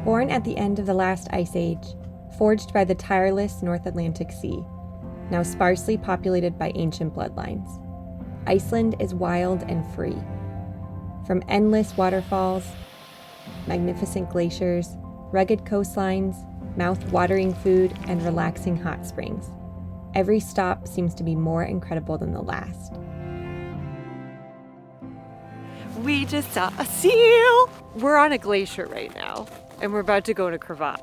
Born at the end of the last ice age, forged by the tireless North Atlantic Sea, now sparsely populated by ancient bloodlines, Iceland is wild and free. From endless waterfalls, magnificent glaciers, rugged coastlines, mouth-watering food, and relaxing hot springs, every stop seems to be more incredible than the last. We just saw a seal! We're on a glacier right now, and we're about to go in a crevasse.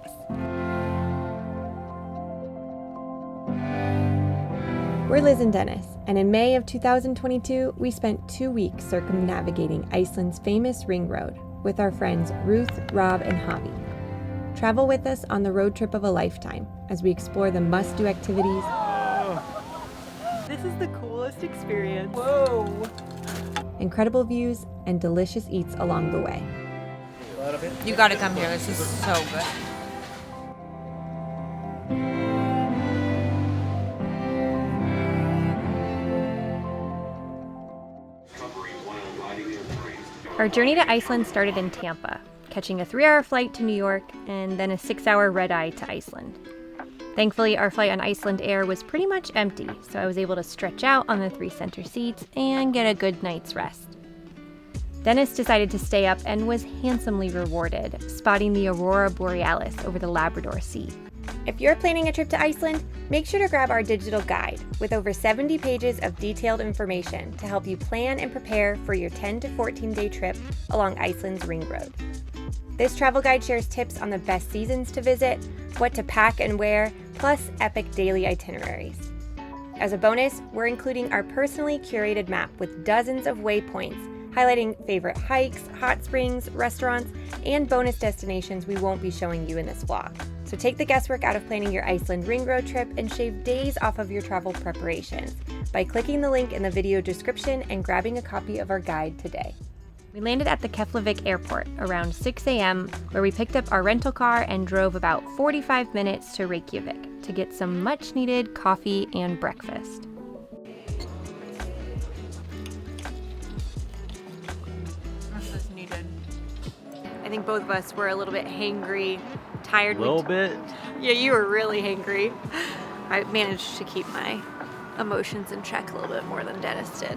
We're Liz and Dennis, and in May of 2022, we spent 2 weeks circumnavigating Iceland's famous ring road with our friends Ruth, Rob, and Javi. Travel with us on the road trip of a lifetime as we explore the must-do activities. This is the coolest experience. Whoa! Incredible views, and delicious eats along the way. You gotta come here, this is so good. Our journey to Iceland started in Tampa, catching a 3-hour flight to New York and then a 6-hour red-eye to Iceland. Thankfully, our flight on Iceland Air was pretty much empty, so I was able to stretch out on the 3 center seats and get a good night's rest. Dennis decided to stay up and was handsomely rewarded, spotting the Aurora Borealis over the Labrador Sea. If you're planning a trip to Iceland, make sure to grab our digital guide with over 70 pages of detailed information to help you plan and prepare for your 10 to 14-day trip along Iceland's ring road. This travel guide shares tips on the best seasons to visit, what to pack and wear, plus epic daily itineraries. As a bonus, we're including our personally curated map with dozens of waypoints highlighting favorite hikes, hot springs, restaurants, and bonus destinations we won't be showing you in this vlog. So take the guesswork out of planning your Iceland ring road trip and shave days off of your travel preparations by clicking the link in the video description and grabbing a copy of our guide today. We landed at the Keflavik airport around 6 a.m., where we picked up our rental car and drove about 45 minutes to Reykjavik to get some much-needed coffee and breakfast. This is needed. I think both of us were a little bit hangry, tired. A little bit? Yeah, you were really hangry. I managed to keep my emotions in check a little bit more than Dennis did.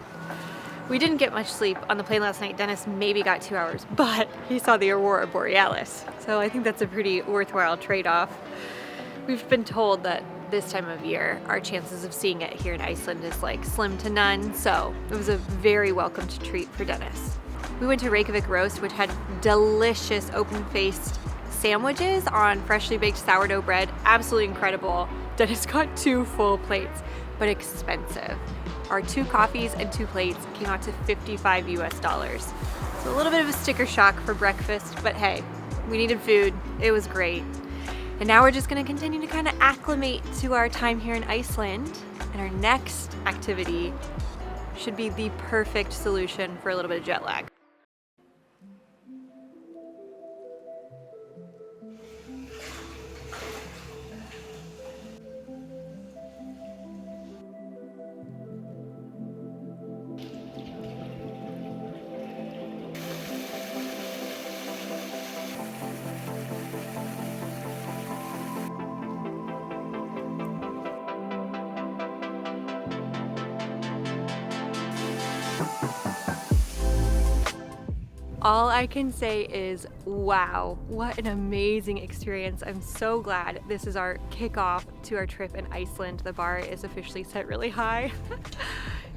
We didn't get much sleep on the plane last night. Dennis maybe got 2 hours, but he saw the Aurora Borealis. So I think that's a pretty worthwhile trade-off. We've been told that this time of year, our chances of seeing it here in Iceland is like slim to none. So it was a very welcomed treat for Dennis. We went to Reykjavik Roast, which had delicious open-faced sandwiches on freshly baked sourdough bread. Absolutely incredible. Dennis got 2 full plates, but expensive. Our 2 coffees and 2 plates came out to $55 US. So a little bit of a sticker shock for breakfast, but hey, we needed food. It was great. And now we're just gonna continue to kind of acclimate to our time here in Iceland. And our next activity should be the perfect solution for a little bit of jet lag. All I can say is, wow, what an amazing experience. I'm so glad this is our kickoff to our trip in Iceland. The bar is officially set really high.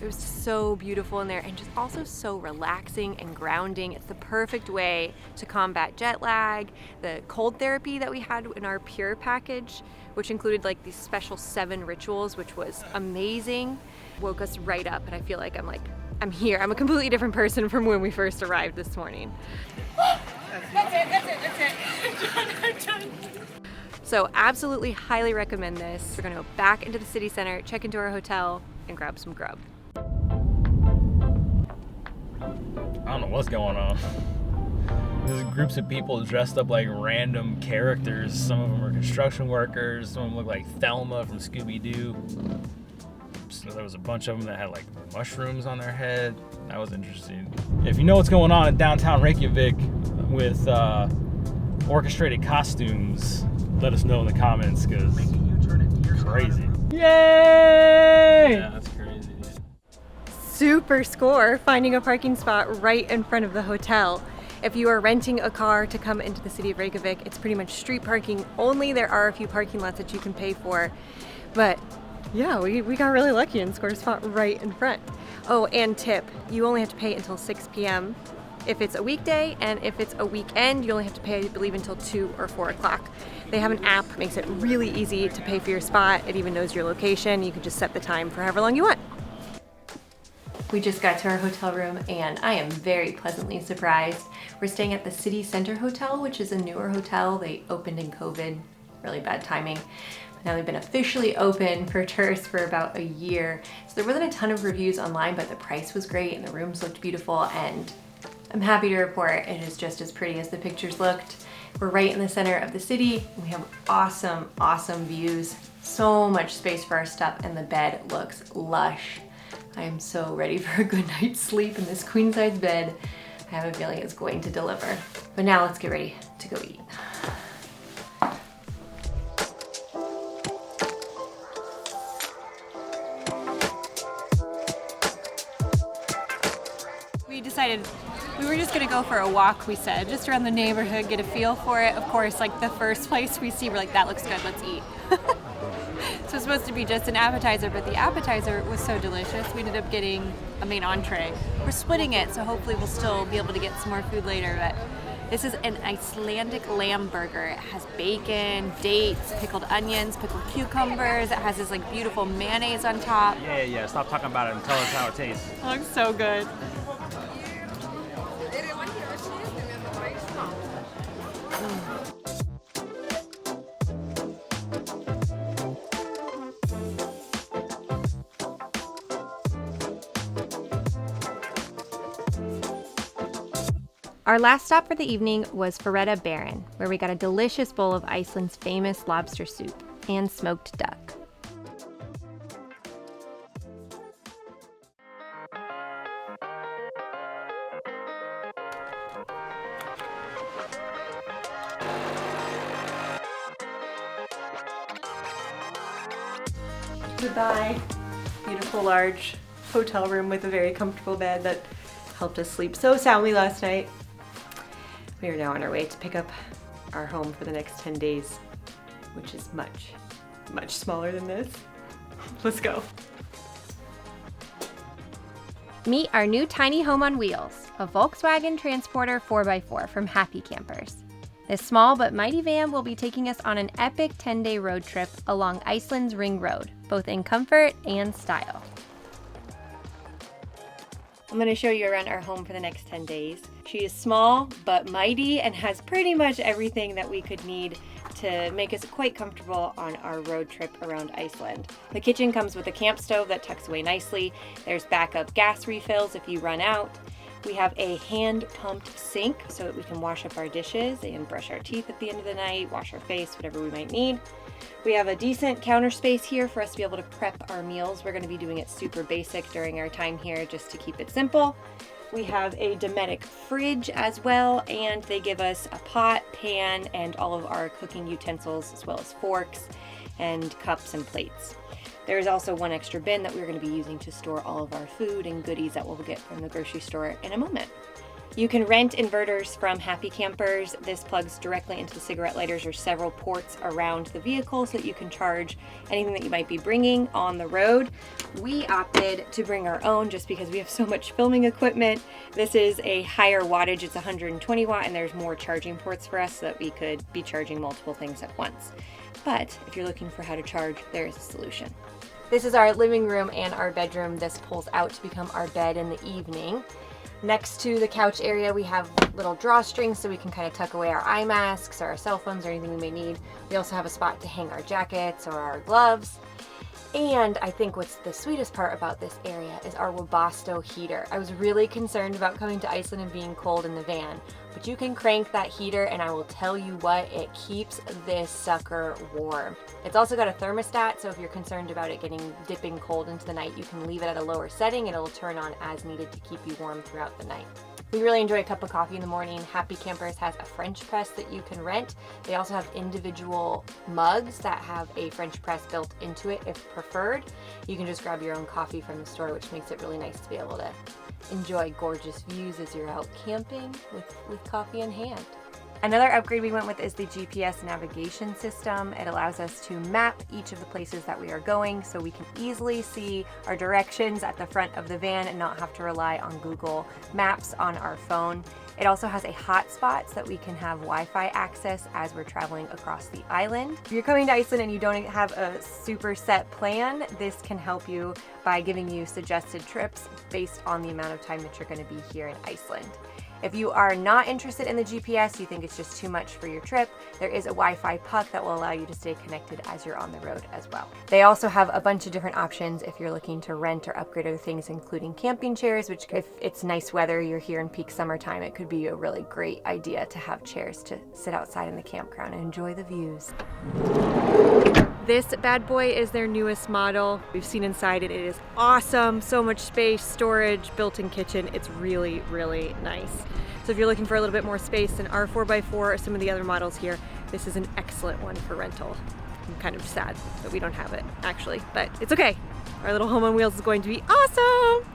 It was so beautiful in there and just also so relaxing and grounding. It's the perfect way to combat jet lag. The cold therapy that we had in our Pure package, which included like these special 7 rituals, which was amazing, woke us right up, and I feel like I'm here. I'm a completely different person from when we first arrived this morning. That's it. So absolutely highly recommend this. We're gonna go back into the city center, check into our hotel, and grab some grub. I don't know what's going on. There's groups of people dressed up like random characters. Some of them are construction workers. Some of them look like Thelma from Scooby-Doo. So there was a bunch of them that had like mushrooms on their head. That was interesting. If you know what's going on in downtown Reykjavik with orchestrated costumes, let us know in the comments, because crazy. Yay! Yeah, that's crazy. Super score finding a parking spot right in front of the hotel. If you are renting a car to come into the city of Reykjavik, it's pretty much street parking only. There are a few parking lots that you can pay for, but yeah, we got really lucky and scored a spot right in front. Oh, and tip, you only have to pay until 6 p.m. if it's a weekday, and if it's a weekend, you only have to pay, I believe, until 2 or 4 o'clock. They have an app, makes it really easy to pay for your spot. It even knows your location. You can just set the time for however long you want. We just got to our hotel room and I am very pleasantly surprised. We're staying at the City Center Hotel, which is a newer hotel. They opened in COVID, really bad timing. But now they've been officially open for tourists for about a year. So there wasn't a ton of reviews online, but the price was great and the rooms looked beautiful, and I'm happy to report it is just as pretty as the pictures looked. We're right in the center of the city. We have awesome, awesome views. So much space for our stuff, and the bed looks lush. I am so ready for a good night's sleep in this queen size bed. I have a feeling it's going to deliver. But now let's get ready to go eat. We decided we were just gonna go for a walk, we said, just around the neighborhood, get a feel for it. Of course, like the first place we see, we're like, that looks good, let's eat. So it's supposed to be just an appetizer, but the appetizer was so delicious, we ended up getting a main entree. We're splitting it, so hopefully we'll still be able to get some more food later, but this is an Icelandic lamb burger. It has bacon, dates, pickled onions, pickled cucumbers. It has this like beautiful mayonnaise on top. Yeah, stop talking about it and tell us how it tastes. It looks so good. Our last stop for the evening was Ferretta Baron, where we got a delicious bowl of Iceland's famous lobster soup and smoked duck. Goodbye. Beautiful large hotel room with a very comfortable bed that helped us sleep so soundly last night. We are now on our way to pick up our home for the next 10 days, which is much, much smaller than this. Let's go. Meet our new tiny home on wheels, a Volkswagen Transporter 4x4 from Happy Campers. This small but mighty van will be taking us on an epic 10-day road trip along Iceland's Ring Road, both in comfort and style. I'm going to show you around our home for the next 10 days. She is small but mighty and has pretty much everything that we could need to make us quite comfortable on our road trip around Iceland. The kitchen comes with a camp stove that tucks away nicely. There's backup gas refills if you run out. We have a hand-pumped sink so that we can wash up our dishes and brush our teeth at the end of the night, wash our face, whatever we might need. We have a decent counter space here for us to be able to prep our meals. We're going to be doing it super basic during our time here just to keep it simple. We have a Dometic fridge as well, and they give us a pot, pan, and all of our cooking utensils, as well as forks and cups and plates. There is also one extra bin that we're going to be using to store all of our food and goodies that we'll get from the grocery store in a moment. You can rent inverters from Happy Campers. This plugs directly into the cigarette lighters. There's several ports around the vehicle so that you can charge anything that you might be bringing on the road. We opted to bring our own just because we have so much filming equipment. This is a higher wattage, it's 120 watt, and there's more charging ports for us so that we could be charging multiple things at once. But if you're looking for how to charge, there is a solution. This is our living room and our bedroom. This pulls out to become our bed in the evening. Next to the couch area, we have little drawstrings so we can kind of tuck away our eye masks or our cell phones or anything we may need. We also have a spot to hang our jackets or our gloves. And I think what's the sweetest part about this area is our Webasto heater. I was really concerned about coming to Iceland and being cold in the van, but you can crank that heater and I will tell you what, it keeps this sucker warm. It's also got a thermostat, so if you're concerned about it dipping cold into the night, you can leave it at a lower setting and it'll turn on as needed to keep you warm throughout the night. We really enjoy a cup of coffee in the morning. Happy Campers has a French press that you can rent. They also have individual mugs that have a French press built into it if preferred. You can just grab your own coffee from the store, which makes it really nice to be able to enjoy gorgeous views as you're out camping with coffee in hand. Another upgrade we went with is the GPS navigation system. It allows us to map each of the places that we are going so we can easily see our directions at the front of the van and not have to rely on Google Maps on our phone. It also has a hotspot so that we can have Wi-Fi access as we're traveling across the island. If you're coming to Iceland and you don't have a super set plan, this can help you by giving you suggested trips based on the amount of time that you're going to be here in Iceland. If you are not interested in the GPS, you think it's just too much for your trip, there is a Wi-Fi puck that will allow you to stay connected as you're on the road as well. They also have a bunch of different options if you're looking to rent or upgrade other things, including camping chairs, which if it's nice weather, you're here in peak summertime, it could be a really great idea to have chairs to sit outside in the campground and enjoy the views. This bad boy is their newest model. We've seen inside it. It is awesome. So much space, storage, built-in kitchen. It's really, really nice. So if you're looking for a little bit more space than our 4x4 or some of the other models here, this is an excellent one for rental. I'm kind of sad that we don't have it, actually, but it's okay. Our little home on wheels is going to be awesome.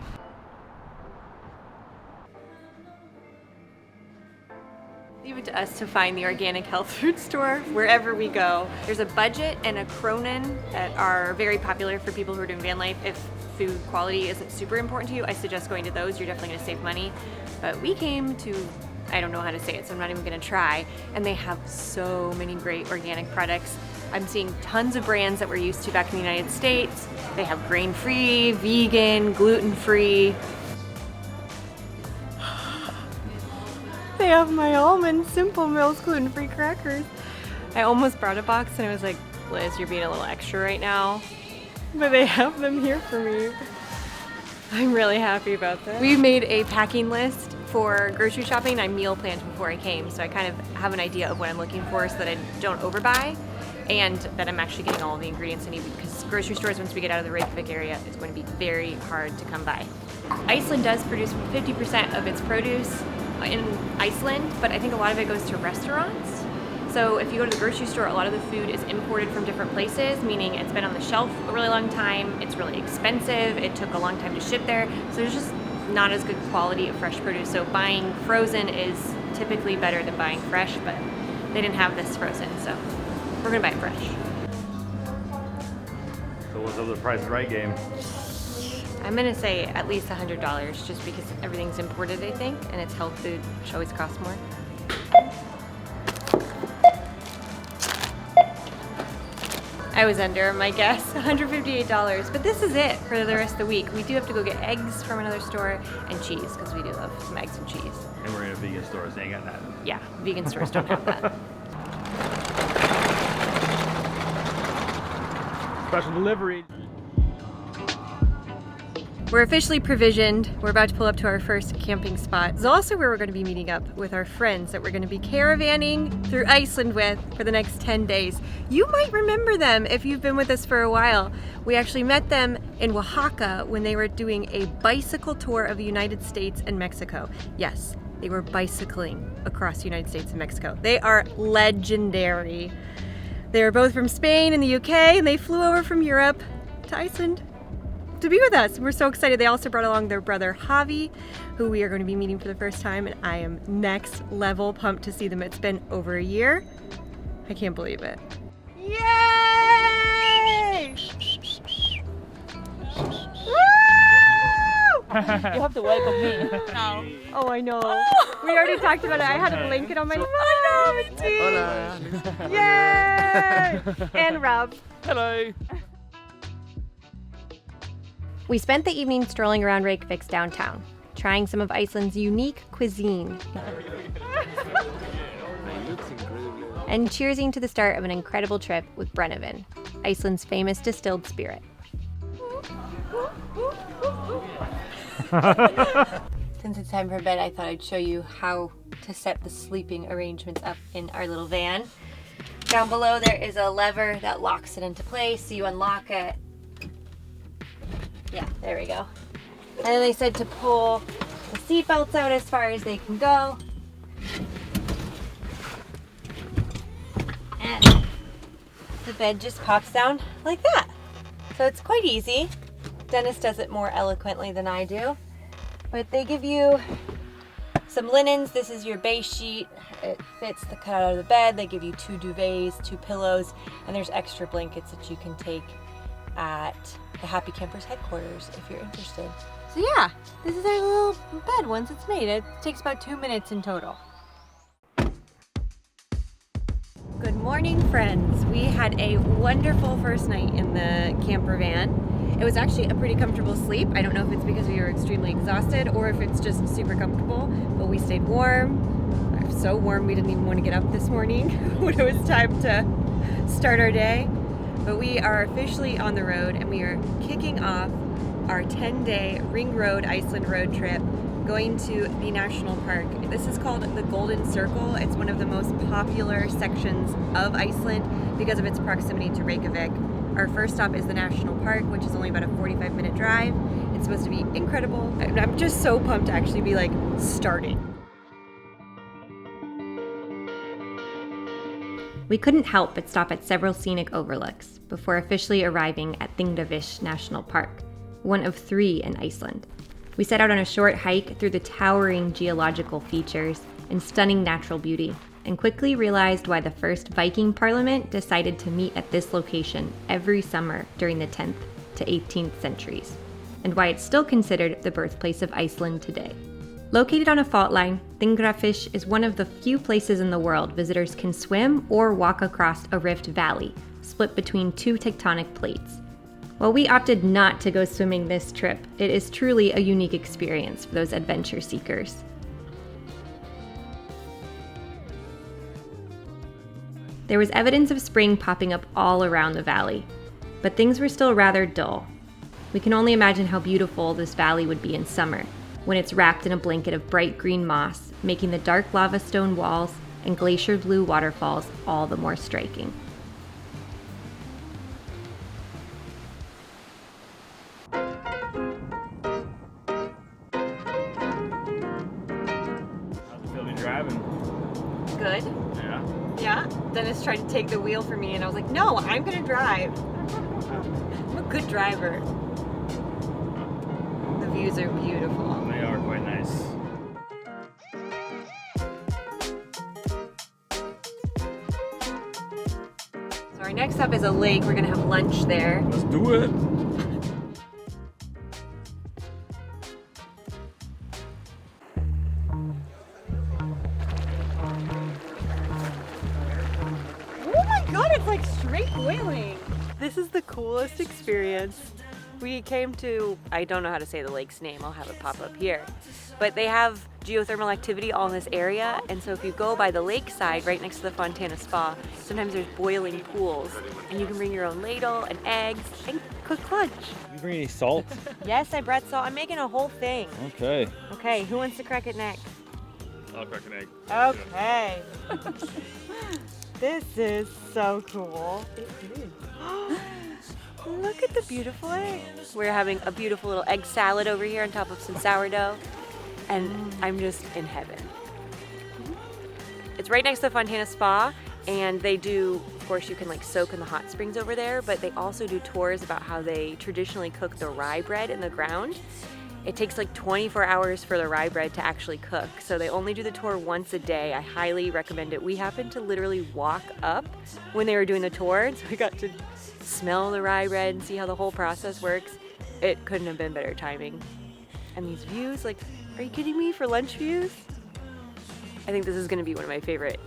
Leave it to us to find the organic health food store wherever we go. There's a Budget and a Cronin that are very popular for people who are doing van life. If food quality isn't super important to you, I suggest going to those. You're definitely gonna save money. But we came to, I don't know how to say it, so I'm not even gonna try. And they have so many great organic products. I'm seeing tons of brands that we're used to back in the United States. They have grain-free, vegan, gluten-free. They have my almond Simple Mills gluten-free crackers. I almost brought a box and I was like, Liz, you're being a little extra right now. But they have them here for me. I'm really happy about that. We made a packing list for grocery shopping. I meal planned before I came, so I kind of have an idea of what I'm looking for so that I don't overbuy and that I'm actually getting all the ingredients I need, because grocery stores, once we get out of the Reykjavik area, is going to be very hard to come by. Iceland does produce 50% of its produce in Iceland, but I think a lot of it goes to restaurants. So if you go to the grocery store, a lot of the food is imported from different places, meaning it's been on the shelf a really long time, it's really expensive, it took a long time to ship there, so there's just not as good quality of fresh produce. So buying frozen is typically better than buying fresh, but they didn't have this frozen, so we're gonna buy it fresh. So what's up with the Price is Right game? I'm gonna say at least $100, just because everything's imported, I think, and it's health food, which always costs more. I was under my guess, $158, but this is it for the rest of the week. We do have to go get eggs from another store and cheese, because we do love some eggs and cheese. And we're in a vegan store, so ain't got that. Yeah, vegan stores don't have that. Special delivery. We're officially provisioned. We're about to pull up to our first camping spot. It's also where we're going to be meeting up with our friends that we're going to be caravanning through Iceland with for the next 10 days. You might remember them if you've been with us for a while. We actually met them in Oaxaca when they were doing a bicycle tour of the United States and Mexico. Yes, they were bicycling across the United States and Mexico. They are legendary. They were both from Spain and the UK, and they flew over from Europe to Iceland to be with us. We're so excited. They also brought along their brother Javi, who we are going to be meeting for the first time, and I am next level pumped to see them. It's been over a year. I can't believe it. Yay! Woo! You have to welcome me. No. Oh, I know. We already talked about it. I had to link it on my phone. Yay! And Rob. Hello. We spent the evening strolling around Reykjavik's downtown, trying some of Iceland's unique cuisine. And cheersing to the start of an incredible trip with Brennivin, Iceland's famous distilled spirit. Since it's time for bed, I thought I'd show you how to set the sleeping arrangements up in our little van. Down below there is a lever that locks it into place, so you unlock it. Yeah, there we go. And then they said to pull the seatbelts out as far as they can go. And the bed just pops down like that. So it's quite easy. Dennis does it more eloquently than I do. But they give you some linens. This is your base sheet. It fits the cut out of the bed. They give you 2 duvets, 2 pillows, and there's extra blankets that you can take at the Happy Campers headquarters if you're interested. So yeah, this is our little bed once it's made. It takes about 2 minutes in total. Good morning, friends. We had a wonderful first night in the camper van. It was actually a pretty comfortable sleep. I don't know if it's because we were extremely exhausted or if it's just super comfortable, but we stayed warm. So warm we didn't even want to get up this morning when it was time to start our day. But we are officially on the road and we are kicking off our 10-day Ring Road Iceland road trip going to the national park. This is called the Golden Circle. It's one of the most popular sections of Iceland because of its proximity to Reykjavik. Our first stop is the national park, which is only about a 45-minute drive. It's supposed to be incredible. I'm just so pumped to actually be like starting. We couldn't help but stop at several scenic overlooks before officially arriving at Thingdavish National Park, one of 3 in Iceland. We set out on a short hike through the towering geological features and stunning natural beauty, and quickly realized why the first Viking parliament decided to meet at this location every summer during the 10th to 18th centuries, and why it's still considered the birthplace of Iceland today. Located on a fault line, Thingdavish is one of the few places in the world visitors can swim or walk across a rift valley, split between 2 tectonic plates. While we opted not to go swimming this trip, it is truly a unique experience for those adventure seekers. There was evidence of spring popping up all around the valley, but things were still rather dull. We can only imagine how beautiful this valley would be in summer, when it's wrapped in a blanket of bright green moss, making the dark lava stone walls and glacier blue waterfalls all the more striking. How's it feel to be driving? Good. Yeah. Yeah. Dennis tried to take the wheel from me and I was like, no, I'm gonna drive. I'm a good driver. The views are beautiful. They are quite nice. So our next stop is a lake. We're gonna have lunch there. Let's do it. Oh my god, it's like straight boiling. This is the coolest experience. We came to, I don't know how to say the lake's name, I'll have it pop up here. But they have geothermal activity all in this area, and so if you go by the lakeside right next to the Fontana Spa, sometimes there's boiling pools, and you can bring your own ladle and eggs and cook lunch. You bring any salt? Yes, I brought salt. I'm making a whole thing. Okay. Okay, who wants to crack it next? I'll crack an egg. Okay. This is so cool. Look at the beautiful eggs. We're having a beautiful little egg salad over here on top of some sourdough, and I'm just in heaven. It's right next to the Fontana Spa, and they do, of course, you can like soak in the hot springs over there, but they also do tours about how they traditionally cook the rye bread in the ground. It takes like 24 hours for the rye bread to actually cook, so they only do the tour once a day. I highly recommend it. We happened to literally walk up when they were doing the tour, and so we got to smell the rye bread and see how the whole process works. It couldn't have been better timing. And these views, like, are you kidding me, for lunch views? I think this is gonna be one of my favorite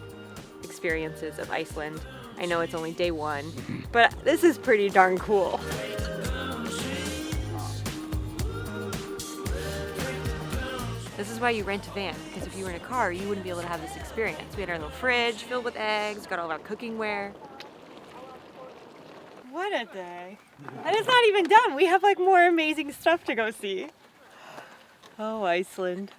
experiences of Iceland. I know it's only day 1, but this is pretty darn cool. This is why you rent a van, because if you were in a car, you wouldn't be able to have this experience. We had our little fridge filled with eggs, got all of our cookware. What a day. And it's not even done. We have like more amazing stuff to go see. Oh, Iceland.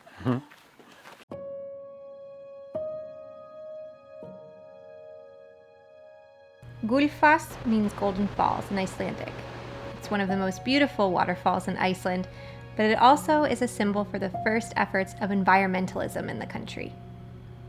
Gullfoss means Golden Falls in Icelandic. It's one of the most beautiful waterfalls in Iceland, but it also is a symbol for the first efforts of environmentalism in the country.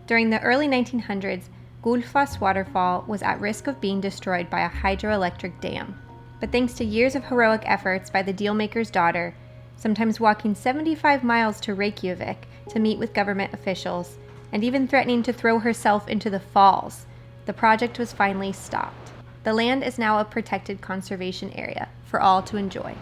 During the early 1900s, Gullfoss waterfall was at risk of being destroyed by a hydroelectric dam. But thanks to years of heroic efforts by the dealmaker's daughter, sometimes walking 75 miles to Reykjavik to meet with government officials, and even threatening to throw herself into the falls, the project was finally stopped. The land is now a protected conservation area for all to enjoy.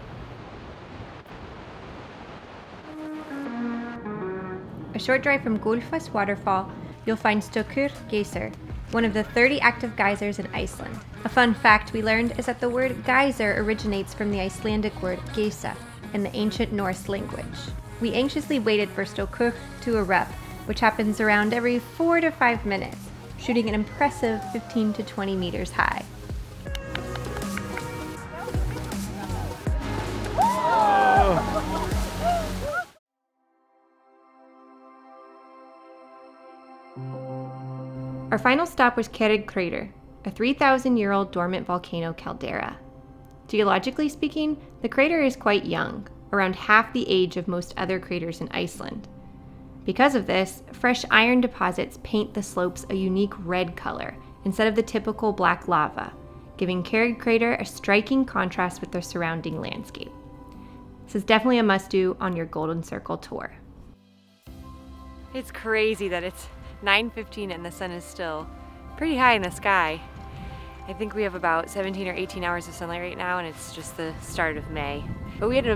A short drive from Gullfoss waterfall, you'll find Stuðlagil Glacier, one of the 30 active geysers in Iceland. A fun fact we learned is that the word geyser originates from the Icelandic word geisa in the ancient Norse language. We anxiously waited for Stuðlagil to erupt, which happens around every 4 to 5 minutes, shooting an impressive 15 to 20 meters high. Our final stop was Kerrig Crater, a 3,000-year-old dormant volcano caldera. Geologically speaking, the crater is quite young, around half the age of most other craters in Iceland. Because of this, fresh iron deposits paint the slopes a unique red color instead of the typical black lava, giving Kerrig Crater a striking contrast with the surrounding landscape. This is definitely a must-do on your Golden Circle tour. It's crazy that it's 9:15 and the sun is still pretty high in the sky. I think we have about 17 or 18 hours of sunlight right now, and it's just the start of May. But we had an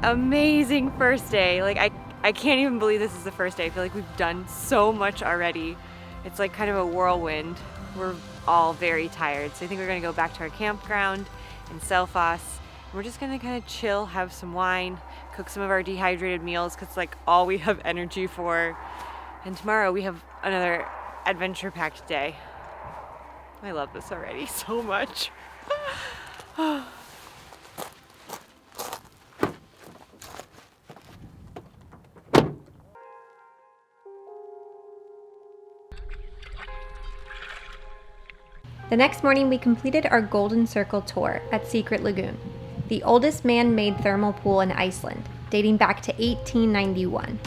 amazing first day. Like I can't even believe this is the first day. I feel like we've done so much already. It's like kind of a whirlwind. We're all very tired. So I think we're gonna go back to our campground in Selfoss. We're just gonna kind of chill, have some wine, cook some of our dehydrated meals, because it's like all we have energy for. And tomorrow we have another adventure-packed day. I love this already so much. The next morning, we completed our Golden Circle tour at Secret Lagoon, the oldest man-made thermal pool in Iceland, dating back to 1891.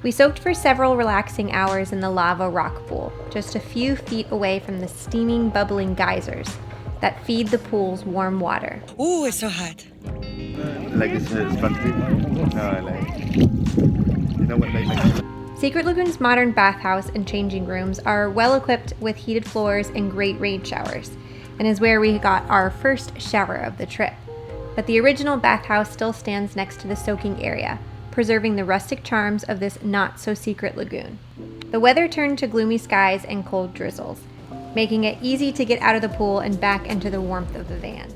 We soaked for several relaxing hours in the lava rock pool, just a few feet away from the steaming, bubbling geysers that feed the pool's warm water. Ooh, it's so hot. Like it's country. No, like, you know what they like. Secret Lagoon's modern bathhouse and changing rooms are well equipped with heated floors and great rain showers, and is where we got our first shower of the trip. But the original bathhouse still stands next to the soaking area, preserving the rustic charms of this not-so-secret lagoon. The weather turned to gloomy skies and cold drizzles, making it easy to get out of the pool and back into the warmth of the van.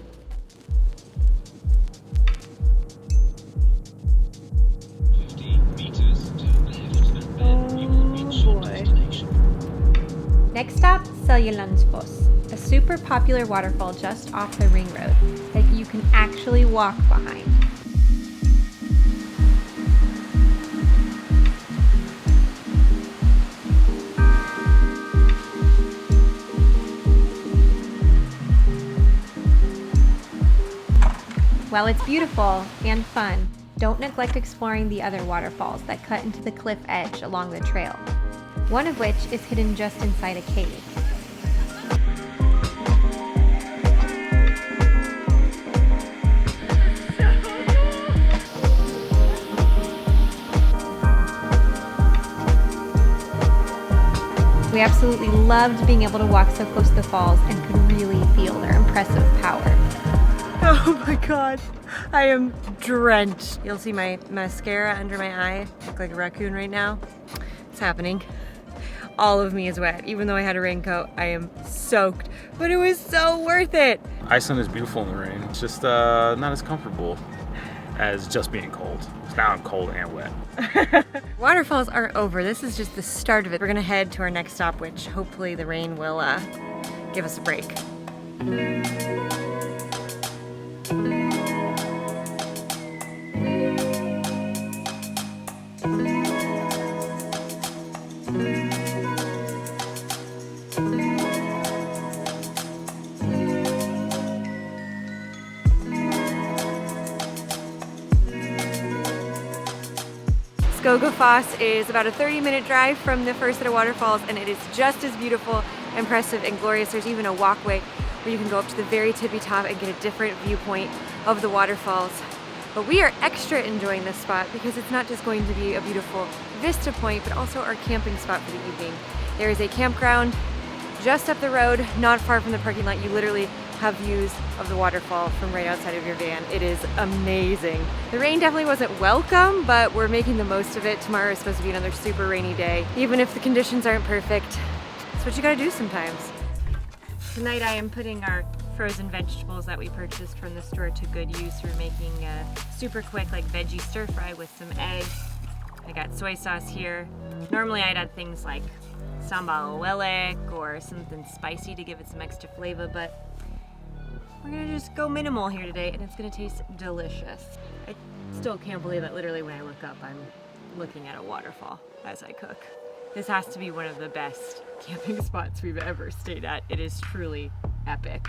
Next stop, Stuðlagil, a super popular waterfall just off the ring road that you can actually walk behind. While it's beautiful and fun, don't neglect exploring the other waterfalls that cut into the cliff edge along the trail, one of which is hidden just inside a cave. We absolutely loved being able to walk so close to the falls and could really feel their impressive power. Oh my god, I am drenched. You'll see my mascara under my eye. I look like a raccoon right now. It's happening. All of me is wet. Even though I had a raincoat, I am soaked. But it was so worth it. Iceland is beautiful in the rain. It's just not as comfortable as just being cold. Now I'm cold and wet. Waterfalls are over. This is just the start of it. We're gonna head to our next stop, which hopefully the rain will give us a break. Skogafoss is about a 30-minute drive from the first set of waterfalls, and it is just as beautiful, impressive, and glorious. There's even a walkway where you can go up to the very tippy top and get a different viewpoint of the waterfalls. But we are extra enjoying this spot because it's not just going to be a beautiful vista point, but also our camping spot for the evening. There is a campground just up the road, not far from the parking lot. You literally have views of the waterfall from right outside of your van. It is amazing. The rain definitely wasn't welcome, but we're making the most of it. Tomorrow is supposed to be another super rainy day. Even if the conditions aren't perfect, that's what you gotta do sometimes. Tonight I am putting our frozen vegetables that we purchased from the store to good use. We're making a super quick like veggie stir fry with some eggs. I got soy sauce here. Normally I'd add things like sambal welek or something spicy to give it some extra flavor, but we're gonna just go minimal here today and it's gonna taste delicious. I still can't believe that literally when I look up, I'm looking at a waterfall as I cook. This has to be one of the best camping spots we've ever stayed at. It is truly epic.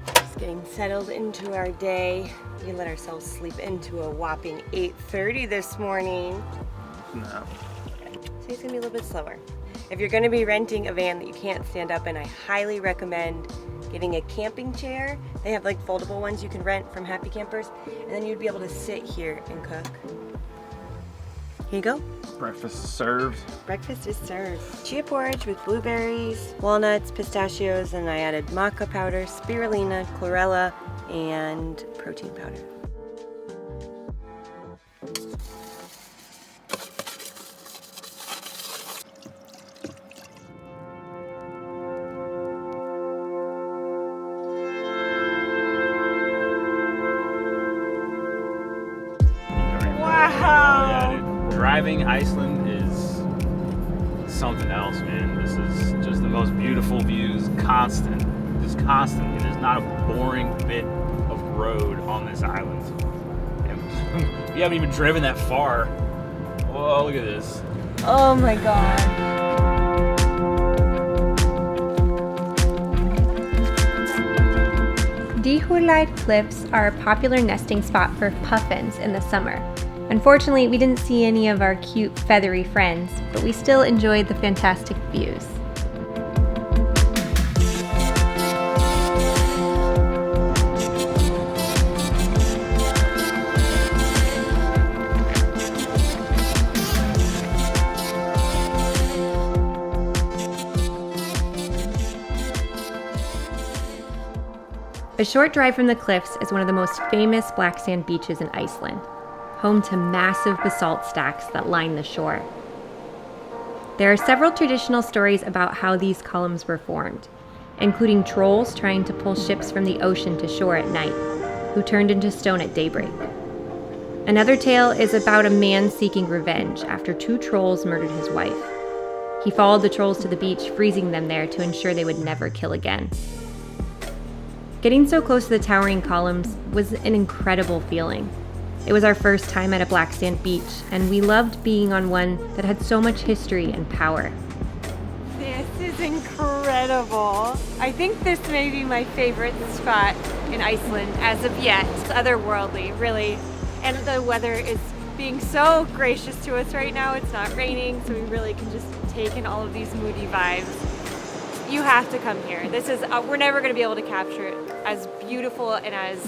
Just getting settled into our day. We let ourselves sleep into a whopping 8:30 this morning. No. So it's gonna be a little bit slower. If you're gonna be renting a van that you can't stand up in, I highly recommend getting a camping chair. They have like foldable ones you can rent from Happy Campers, and then you'd be able to sit here and cook. Here you go. Breakfast is served. Breakfast is served. Chia porridge with blueberries, walnuts, pistachios, and I added maca powder, spirulina, chlorella, and protein powder. Driving Iceland is something else, man. This is just the most beautiful views, constant. There's not a boring bit of road on this island. And we haven't even driven that far. Whoa, look at this. Oh my god. Stuðlagil Cliffs are a popular nesting spot for puffins in the summer. Unfortunately, we didn't see any of our cute feathery friends, but we still enjoyed the fantastic views. A short drive from the cliffs is one of the most famous black sand beaches in Iceland, home to massive basalt stacks that line the shore. There are several traditional stories about how these columns were formed, including trolls trying to pull ships from the ocean to shore at night, who turned into stone at daybreak. Another tale is about a man seeking revenge after 2 trolls murdered his wife. He followed the trolls to the beach, freezing them there to ensure they would never kill again. Getting so close to the towering columns was an incredible feeling. It was our first time at a black sand beach, and we loved being on one that had so much history and power. This is incredible. I think this may be my favorite spot in Iceland as of yet. It's otherworldly, really. And the weather is being so gracious to us right now. It's not raining, so we really can just take in all of these moody vibes. You have to come here. This is, we're never gonna be able to capture it as beautiful and as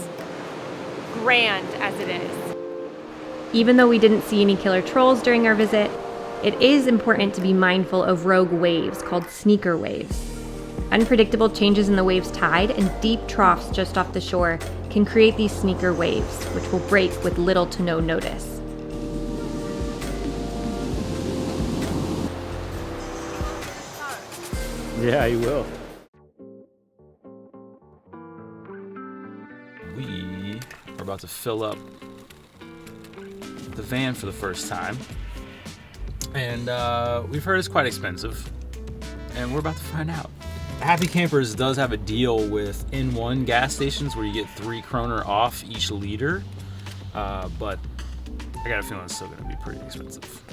grand as it is. Even though we didn't see any killer trolls during our visit, it is important to be mindful of rogue waves called sneaker waves. Unpredictable changes in the wave's tide and deep troughs just off the shore can create these sneaker waves, which will break with little to no notice. Yeah, you will. We are about to fill up the van for the first time. And we've heard it's quite expensive. And we're about to find out. Happy Campers does have a deal with N1 gas stations where you get 3 kroner off each liter. But I got a feeling it's still going to be pretty expensive.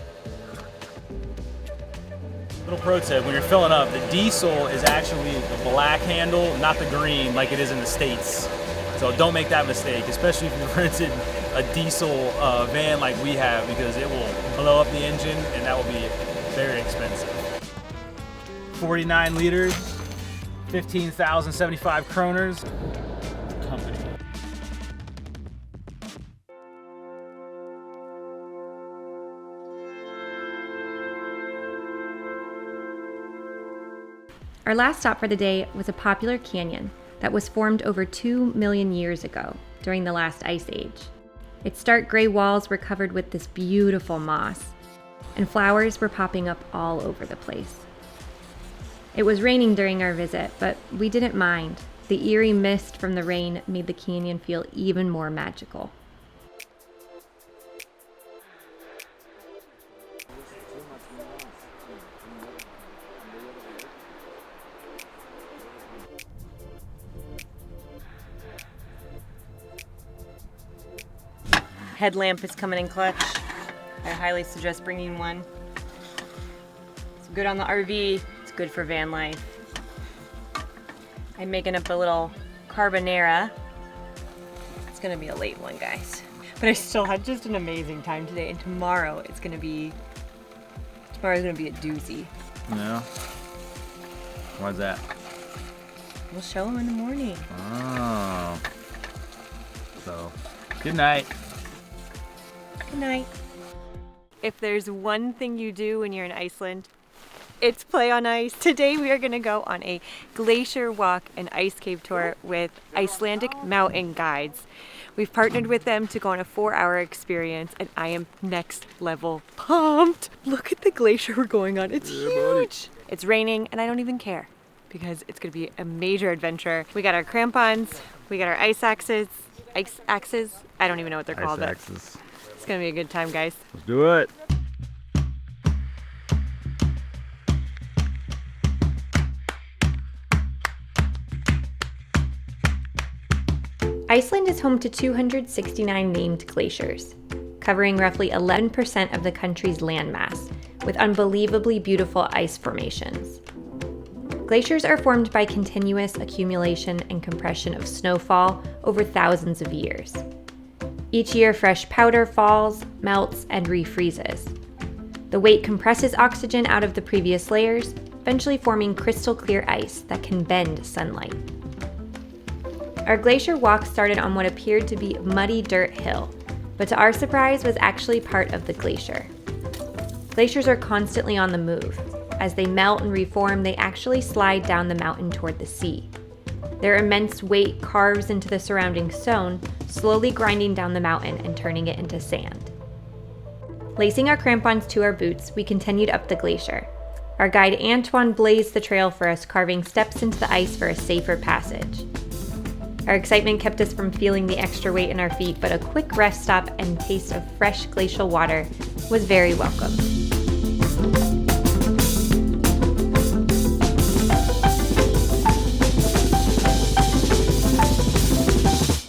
Little pro tip, when you're filling up, the diesel is actually the black handle, not the green like it is in the States. So don't make that mistake, especially if you've rented a diesel van like we have, because it will blow up the engine and that will be very expensive. 49 liters, 15,075 kroners. Company. Our last stop for the day was a popular canyon that was formed over 2 million years ago during the last ice age. Its stark gray walls were covered with this beautiful moss, and flowers were popping up all over the place. It was raining during our visit, but we didn't mind. The eerie mist from the rain made the canyon feel even more magical. Headlamp is coming in clutch. I highly suggest bringing one. It's good on the RV. It's good for van life. I'm making up a little carbonara. It's gonna be a late one, guys. But I still had just an amazing time today, and tomorrow's gonna be a doozy. Yeah. Why's that? We'll show them in the morning. Oh. So, good night. Good night. If there's one thing you do when you're in Iceland, it's play on ice. Today we are gonna go on a glacier walk and ice cave tour with Icelandic Mountain Guides. We've partnered with them to go on a 4-hour experience, and I am next level pumped. Look at the glacier we're going on, it's huge. It's raining and I don't even care because it's gonna be a major adventure. We got our crampons, we got our ice axes. I don't even know what they're called. Axes. It's gonna be a good time, guys. Let's do it. Iceland is home to 269 named glaciers, covering roughly 11% of the country's landmass, with unbelievably beautiful ice formations. Glaciers are formed by continuous accumulation and compression of snowfall over thousands of years. Each year, fresh powder falls, melts, and refreezes. The weight compresses oxygen out of the previous layers, eventually forming crystal clear ice that can bend sunlight. Our glacier walk started on what appeared to be a muddy dirt hill, but to our surprise was actually part of the glacier. Glaciers are constantly on the move. As they melt and reform, they actually slide down the mountain toward the sea. Their immense weight carves into the surrounding stone, slowly grinding down the mountain and turning it into sand. Lacing our crampons to our boots, we continued up the glacier. Our guide Antoine blazed the trail for us, carving steps into the ice for a safer passage. Our excitement kept us from feeling the extra weight in our feet, but a quick rest stop and taste of fresh glacial water was very welcome.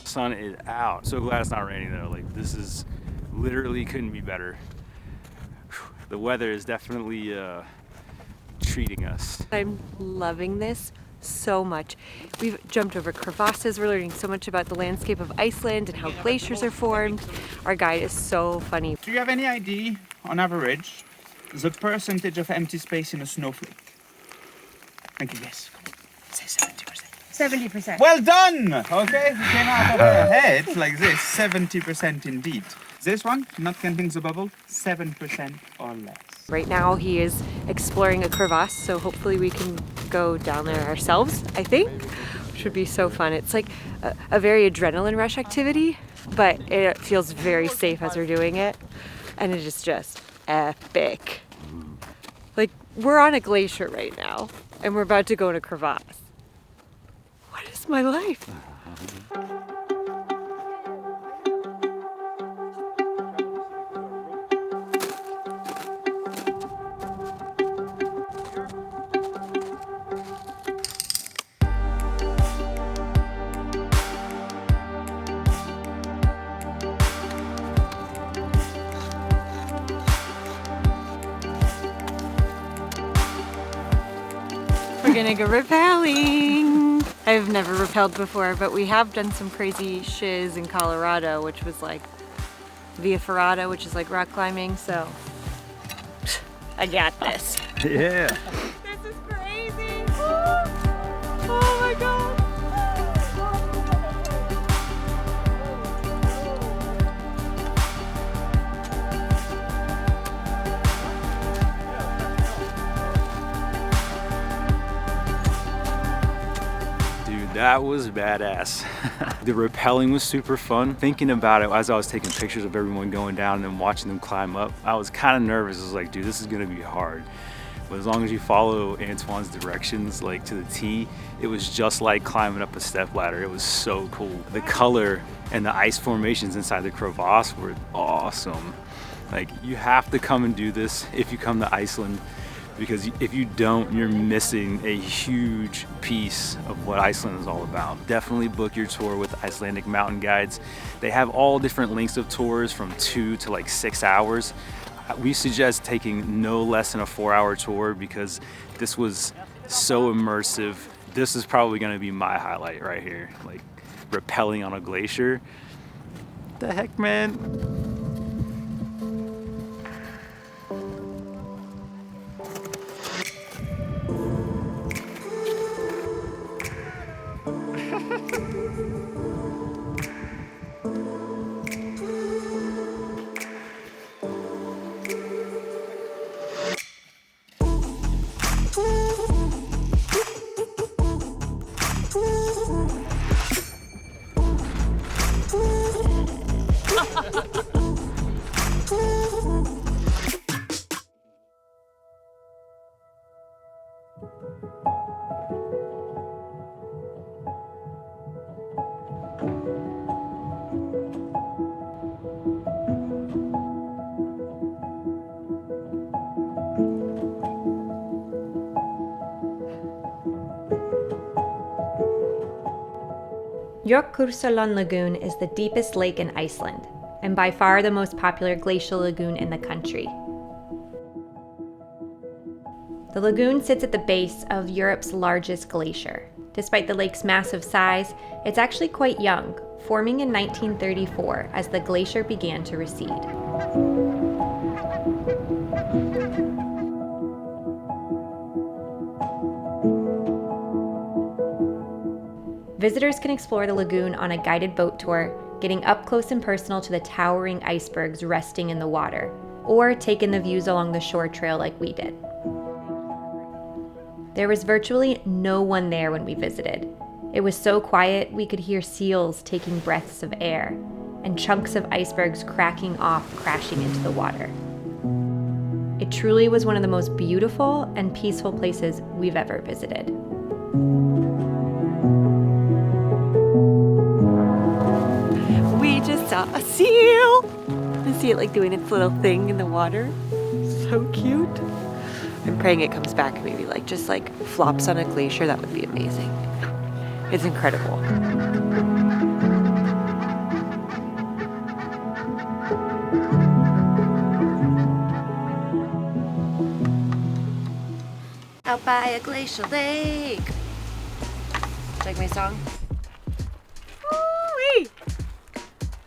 Sun is out. So glad it's not raining though. Like, this is literally couldn't be better. The weather is definitely treating us. I'm loving this so much. We've jumped over crevasses. We're learning so much about the landscape of Iceland and how glaciers are formed. Our guide is so funny. Do you have any idea, on average, the percentage of empty space in a snowflake? Make a guess. Say 70%. 70%. Well done! Okay, you came out of your head like this. 70% indeed. This one, not counting the bubble, 7% or less. Right now he is exploring a crevasse, so hopefully we can go down there ourselves, I think. Should be so fun. It's like a very adrenaline rush activity, but it feels very safe as we're doing it. And it is just epic. Like, we're on a glacier right now, and we're about to go in a crevasse. What is my life? gonna go rappelling. I've never rappelled before, but we have done some crazy shiz in Colorado, which was like Via Ferrata, which is like rock climbing, so I got this. Yeah. This is crazy. Oh my god. That was badass. The rappelling was super fun. Thinking about it as I was taking pictures of everyone going down and then watching them climb up, I was kind of nervous. I was like, dude, this is gonna be hard. But as long as you follow Antoine's directions like to the T, it was just like climbing up a step ladder. It was so cool. The color and the ice formations inside the crevasse were awesome. Like, you have to come and do this if you come to Iceland, because if you don't, you're missing a huge piece of what Iceland is all about. Definitely book your tour with Icelandic Mountain Guides. They have all different lengths of tours from 2 to like 6 hours. We suggest taking no less than a 4-hour tour because this was so immersive. This is probably gonna be my highlight right here, like rappelling on a glacier. What the heck, man? Jökulsárlón Lagoon is the deepest lake in Iceland, and by far the most popular glacial lagoon in the country. The lagoon sits at the base of Europe's largest glacier. Despite the lake's massive size, it's actually quite young, forming in 1934 as the glacier began to recede. Visitors can explore the lagoon on a guided boat tour, getting up close and personal to the towering icebergs resting in the water, or take in the views along the shore trail like we did. There was virtually no one there when we visited. It was so quiet we could hear seals taking breaths of air, and chunks of icebergs cracking off, crashing into the water. It truly was one of the most beautiful and peaceful places we've ever visited. We just saw a seal. You see it like doing its little thing in the water. So cute. I'm praying it comes back, maybe like just like flops on a glacier. That would be amazing. It's incredible. Out by a glacial lake. Like my song? Woo-wee!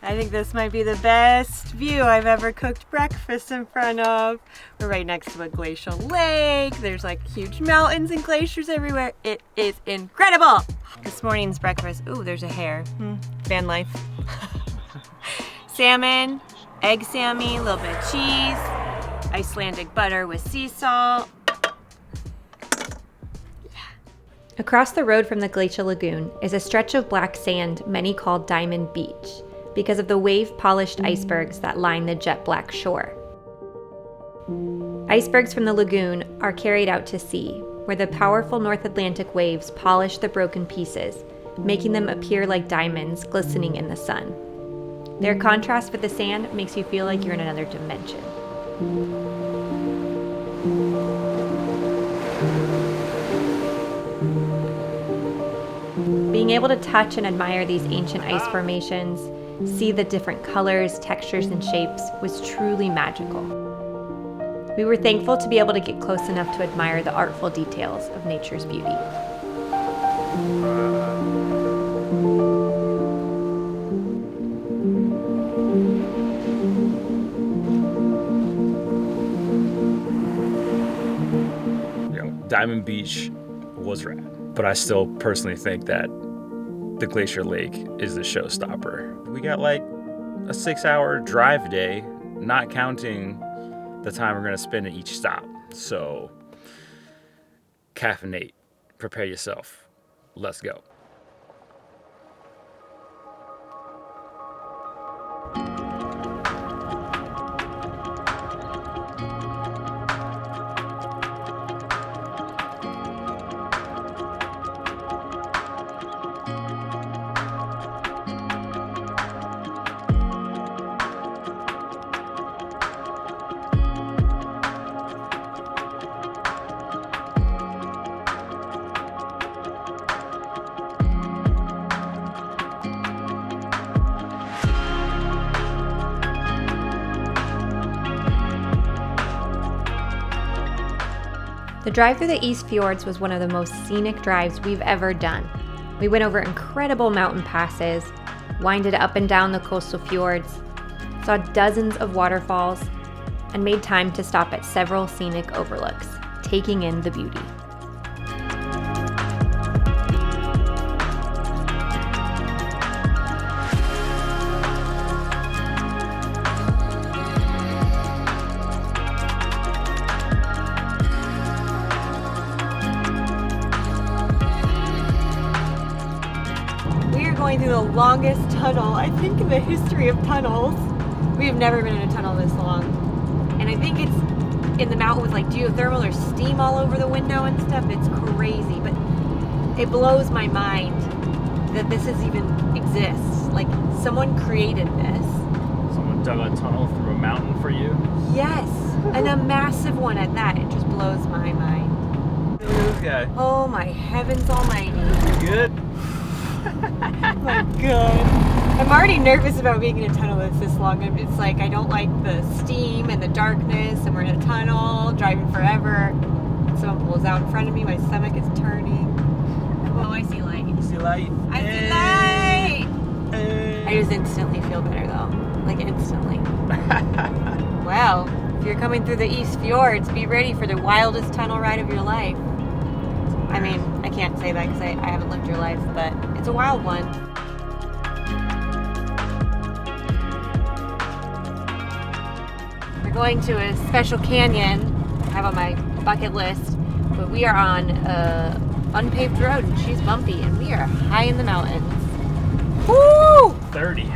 I think this might be the best view I've ever cooked breakfast in front of. We're right next to a glacial lake. There's like huge mountains and glaciers everywhere. It is incredible. This morning's breakfast, ooh, there's a hare. Van life. Salmon, egg sammy, a little bit of cheese, Icelandic butter with sea salt. Across the road from the glacial lagoon is a stretch of black sand many call Diamond Beach, because of the wave-polished icebergs that line the jet black shore. Icebergs from the lagoon are carried out to sea, where the powerful North Atlantic waves polish the broken pieces, making them appear like diamonds glistening in the sun. Their contrast with the sand makes you feel like you're in another dimension. Being able to touch and admire these ancient ice formations, see the different colors, textures, and shapes was truly magical. We were thankful to be able to get close enough to admire the artful details of nature's beauty. Diamond Beach was rad, but I still personally think that the Glacier Lake is the showstopper. We got like a 6-hour drive day, not counting the time we're gonna spend at each stop. So caffeinate, prepare yourself, let's go. The drive through the East Fjords was one of the most scenic drives we've ever done. We went over incredible mountain passes, winded up and down the coastal fjords, saw dozens of waterfalls, and made time to stop at several scenic overlooks, taking in the beauty. Going through the longest tunnel, I think, in the history of tunnels. We have never been in a tunnel this long. And I think it's in the mountain with like geothermal or steam all over the window and stuff. It's crazy, but it blows my mind that this is even exists. Like, someone created this. Someone dug a tunnel through a mountain for you? Yes, and a massive one at that. It just blows my mind. Look at this guy. Oh my heavens almighty. You good? Oh my god. I'm already nervous about being in a tunnel that's this long. It's like, I don't like the steam and the darkness, and we're in a tunnel, driving forever. Someone pulls out in front of me, my stomach is turning. Oh, I see light. You see light? I see light! Hey. I just instantly feel better though. Like, instantly. Well, if you're coming through the East Fjords, be ready for the wildest tunnel ride of your life. I mean, I can't say that because I haven't lived your life, but it's a wild one. We're going to a special canyon I have on my bucket list, but we are on a unpaved road and she's bumpy and we are high in the mountains. Woo! 30.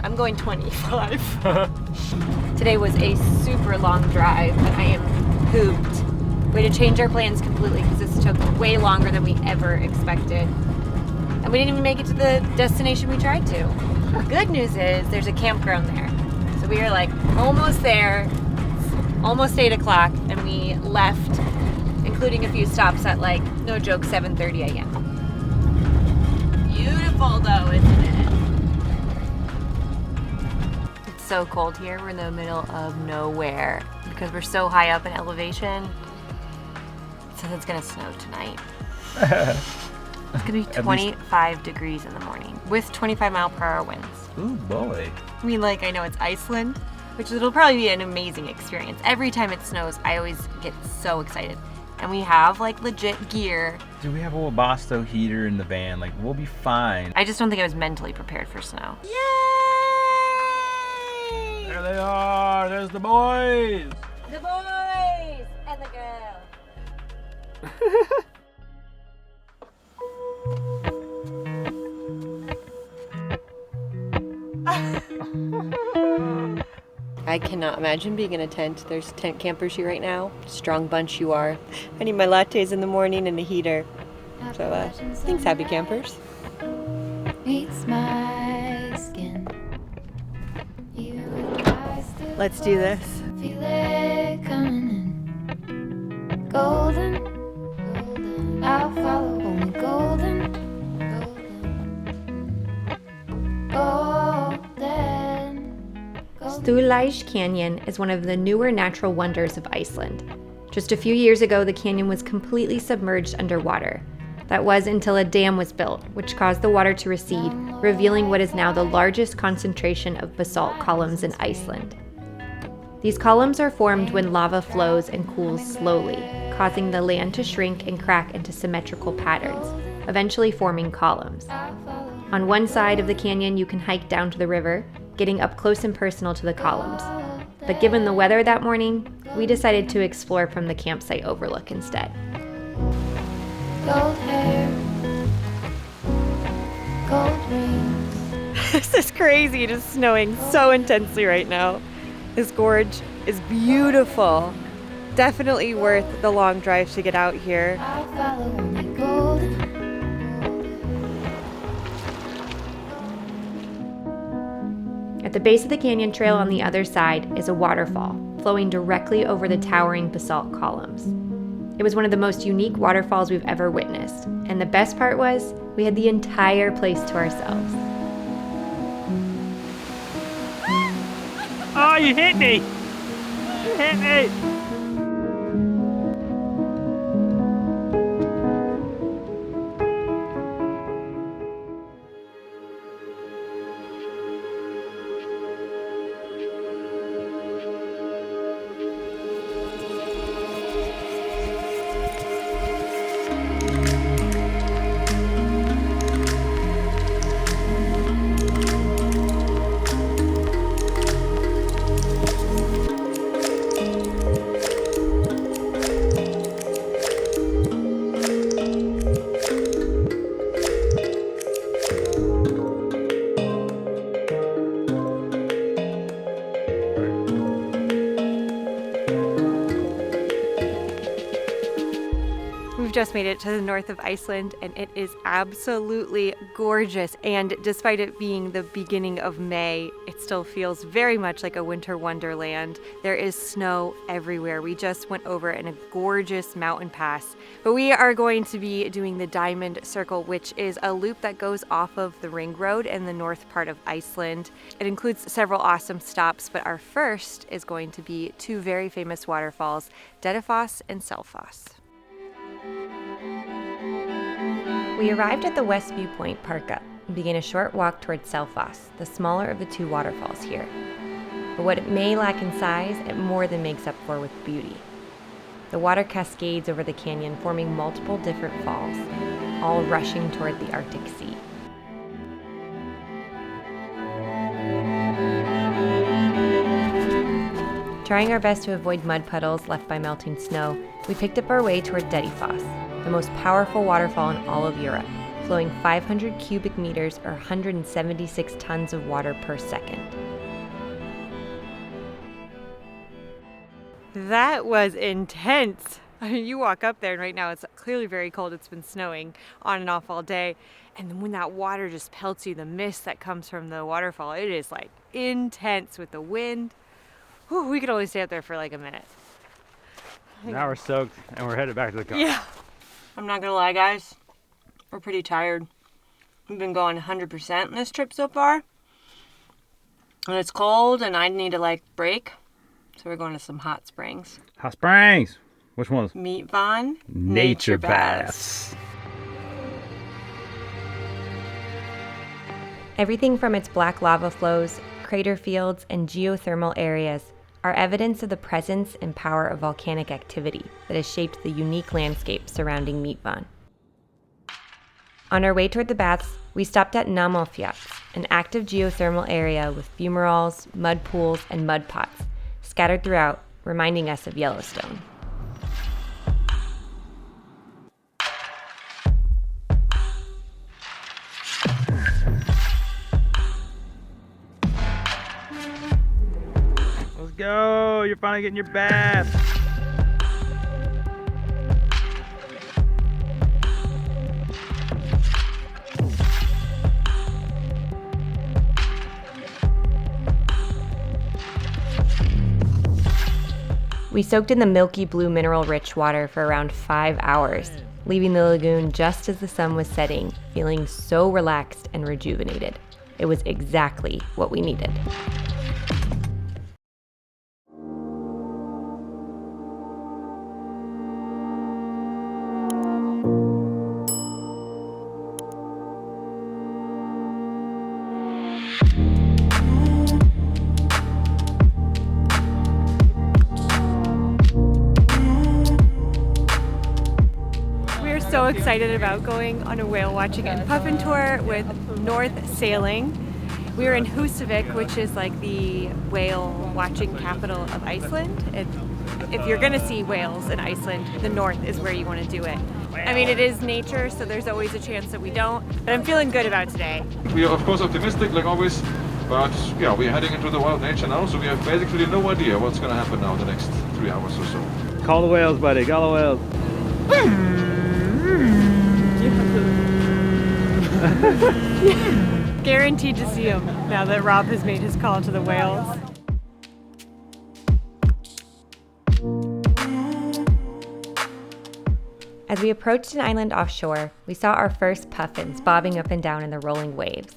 I'm going 25. Today was a super long drive, but I am pooped. We had to change our plans completely because this took way longer than we ever expected. And we didn't even make it to the destination we tried to. Good news is there's a campground there. So we are like almost there, almost 8 o'clock, and we left, including a few stops at like, no joke, 7:30 a.m. Beautiful though, isn't it? It's so cold here. We're in the middle of nowhere because we're so high up in elevation. It's gonna snow tonight. It's gonna be 25 degrees in the morning with 25-mile-per-hour winds. Ooh, boy. I mean, like, I know it's Iceland, which it'll probably be an amazing experience. Every time it snows, I always get so excited. And we have, like, legit gear. Do we have a Webasto heater in the van? Like, we'll be fine. I just don't think I was mentally prepared for snow. Yay! There they are. There's the boys. The boys and the girls. I cannot imagine being in a tent. There's tent campers here right now. Strong bunch you are. I need my lattes in the morning and a heater. So thanks, happy campers. Meets my skin. Let's do this. Feel it coming in. Golden. I'll follow only golden. Golden. Stuðlagil Canyon is one of the newer natural wonders of Iceland. Just a few years ago, the canyon was completely submerged underwater. That was until a dam was built, which caused the water to recede, revealing what is now the largest concentration of basalt columns in Iceland. These columns are formed when lava flows and cools slowly, causing the land to shrink and crack into symmetrical patterns, eventually forming columns. On one side of the canyon, you can hike down to the river, getting up close and personal to the columns. But given the weather that morning, we decided to explore from the campsite overlook instead. Gold hair, gold rings. This is crazy. It is snowing so intensely right now. This gorge is beautiful. Definitely worth the long drive to get out here. I'll follow only golden. At the base of the canyon trail on the other side is a waterfall, flowing directly over the towering basalt columns. It was one of the most unique waterfalls we've ever witnessed, and the best part was we had the entire place to ourselves. Oh, you hit me! You hit me! Just made it to the north of Iceland, and it is absolutely gorgeous. And despite it being the beginning of May, it still feels very much like a winter wonderland. There is snow everywhere. We just went over in a gorgeous mountain pass, but we are going to be doing the Diamond Circle, which is a loop that goes off of the Ring Road in the north part of Iceland. It includes several awesome stops, but our first is going to be two very famous waterfalls, Dettifoss and Selfoss. We arrived at the West Viewpoint Park Up and began a short walk toward Selfoss, the smaller of the two waterfalls here. But what it may lack in size, it more than makes up for with beauty. The water cascades over the canyon, forming multiple different falls, all rushing toward the Arctic Sea. Trying our best to avoid mud puddles left by melting snow, we picked up our way toward Dettifoss, the most powerful waterfall in all of Europe, flowing 500 cubic meters or 176 tons of water per second. That was intense. I mean, you walk up there and right now it's clearly very cold. It's been snowing on and off all day. And then when that water just pelts you, the mist that comes from the waterfall, it is like intense with the wind. Whew, we could only stay up there for like a minute. Now we're soaked and we're headed back to the car. Yeah. I'm not gonna lie, guys. We're pretty tired. We've been going 100% on this trip so far. And it's cold and I need to break. So we're going to some hot springs. Hot springs! Which ones? Mytvan. Nature baths. Everything from its black lava flows, crater fields, and geothermal areas are evidence of the presence and power of volcanic activity that has shaped the unique landscape surrounding Mytvan. On our way toward the baths, we stopped at Námafjall, an active geothermal area with fumaroles, mud pools, and mud pots, scattered throughout, reminding us of Yellowstone. Let's go! You're finally getting your bath! We soaked in the milky blue mineral-rich water for around 5 hours, leaving the lagoon just as the sun was setting, feeling so relaxed and rejuvenated. It was exactly what we needed. so excited about going on a whale watching and puffin tour with North Sailing. We are in Húsavík, which is like the whale watching capital of Iceland. If you're gonna see whales in Iceland, the north is where you want to do it. I mean, it is nature, so there's always a chance that we don't, but I'm feeling good about today. We are of course optimistic like always, but yeah, we're heading into the wild nature now, so we have basically no idea what's gonna happen now the next 3 hours or so. Call the whales, buddy. Call the whales. Guaranteed to see them now that Rob has made his call to the whales. As we approached an island offshore, we saw our first puffins bobbing up and down in the rolling waves.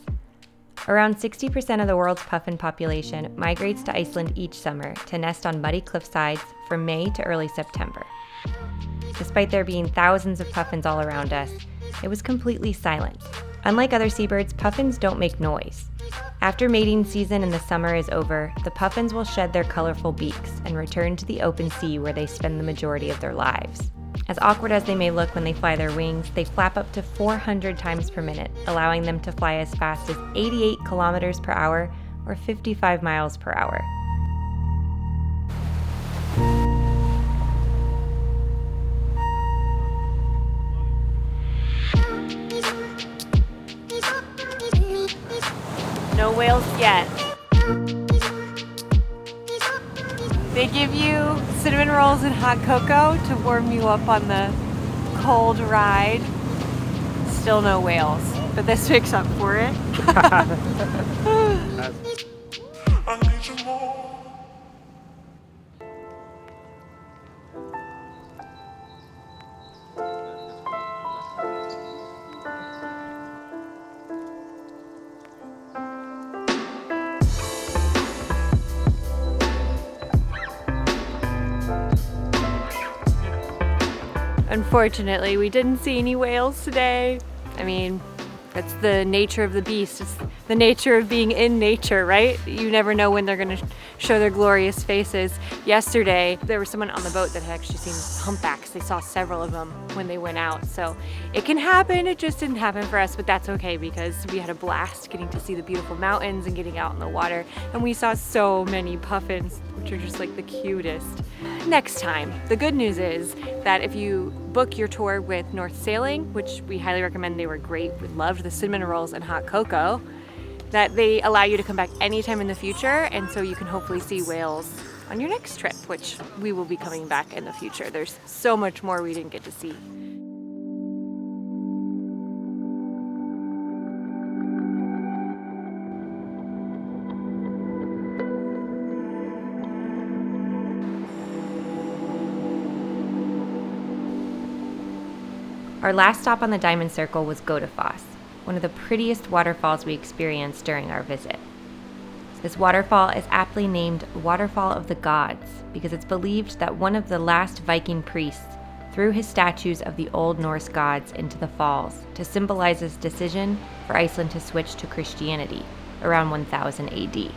Around 60% of the world's puffin population migrates to Iceland each summer to nest on muddy cliffsides from May to early September. Despite there being thousands of puffins all around us, it was completely silent. Unlike other seabirds, puffins don't make noise. After mating season in the summer is over, the puffins will shed their colorful beaks and return to the open sea where they spend the majority of their lives. As awkward as they may look when they fly their wings, they flap up to 400 times per minute, allowing them to fly as fast as 88 kilometers per hour or 55 miles per hour. No whales yet. They give you cinnamon rolls and hot cocoa to warm you up on the cold ride. Still no whales, but this makes up for it. Unfortunately, we didn't see any whales today. I mean, that's the nature of the beast. It's the nature of being in nature, right? You never know when they're gonna show their glorious faces. Yesterday, there was someone on the boat that had actually seen humpbacks. They saw several of them when they went out. So it can happen, it just didn't happen for us, but that's okay because we had a blast getting to see the beautiful mountains and getting out in the water. And we saw so many puffins, which are just like the cutest. Next time. The good news is that if you book your tour with North Sailing, which we highly recommend, they were great, we loved the cinnamon rolls and hot cocoa, that they allow you to come back anytime in the future, and so you can hopefully see whales on your next trip, which we will be coming back in the future. There's so much more we didn't get to see. Our last stop on the Diamond Circle was Godafoss, one of the prettiest waterfalls we experienced during our visit. This waterfall is aptly named Waterfall of the Gods because it's believed that one of the last Viking priests threw his statues of the Old Norse gods into the falls to symbolize his decision for Iceland to switch to Christianity around 1000 AD.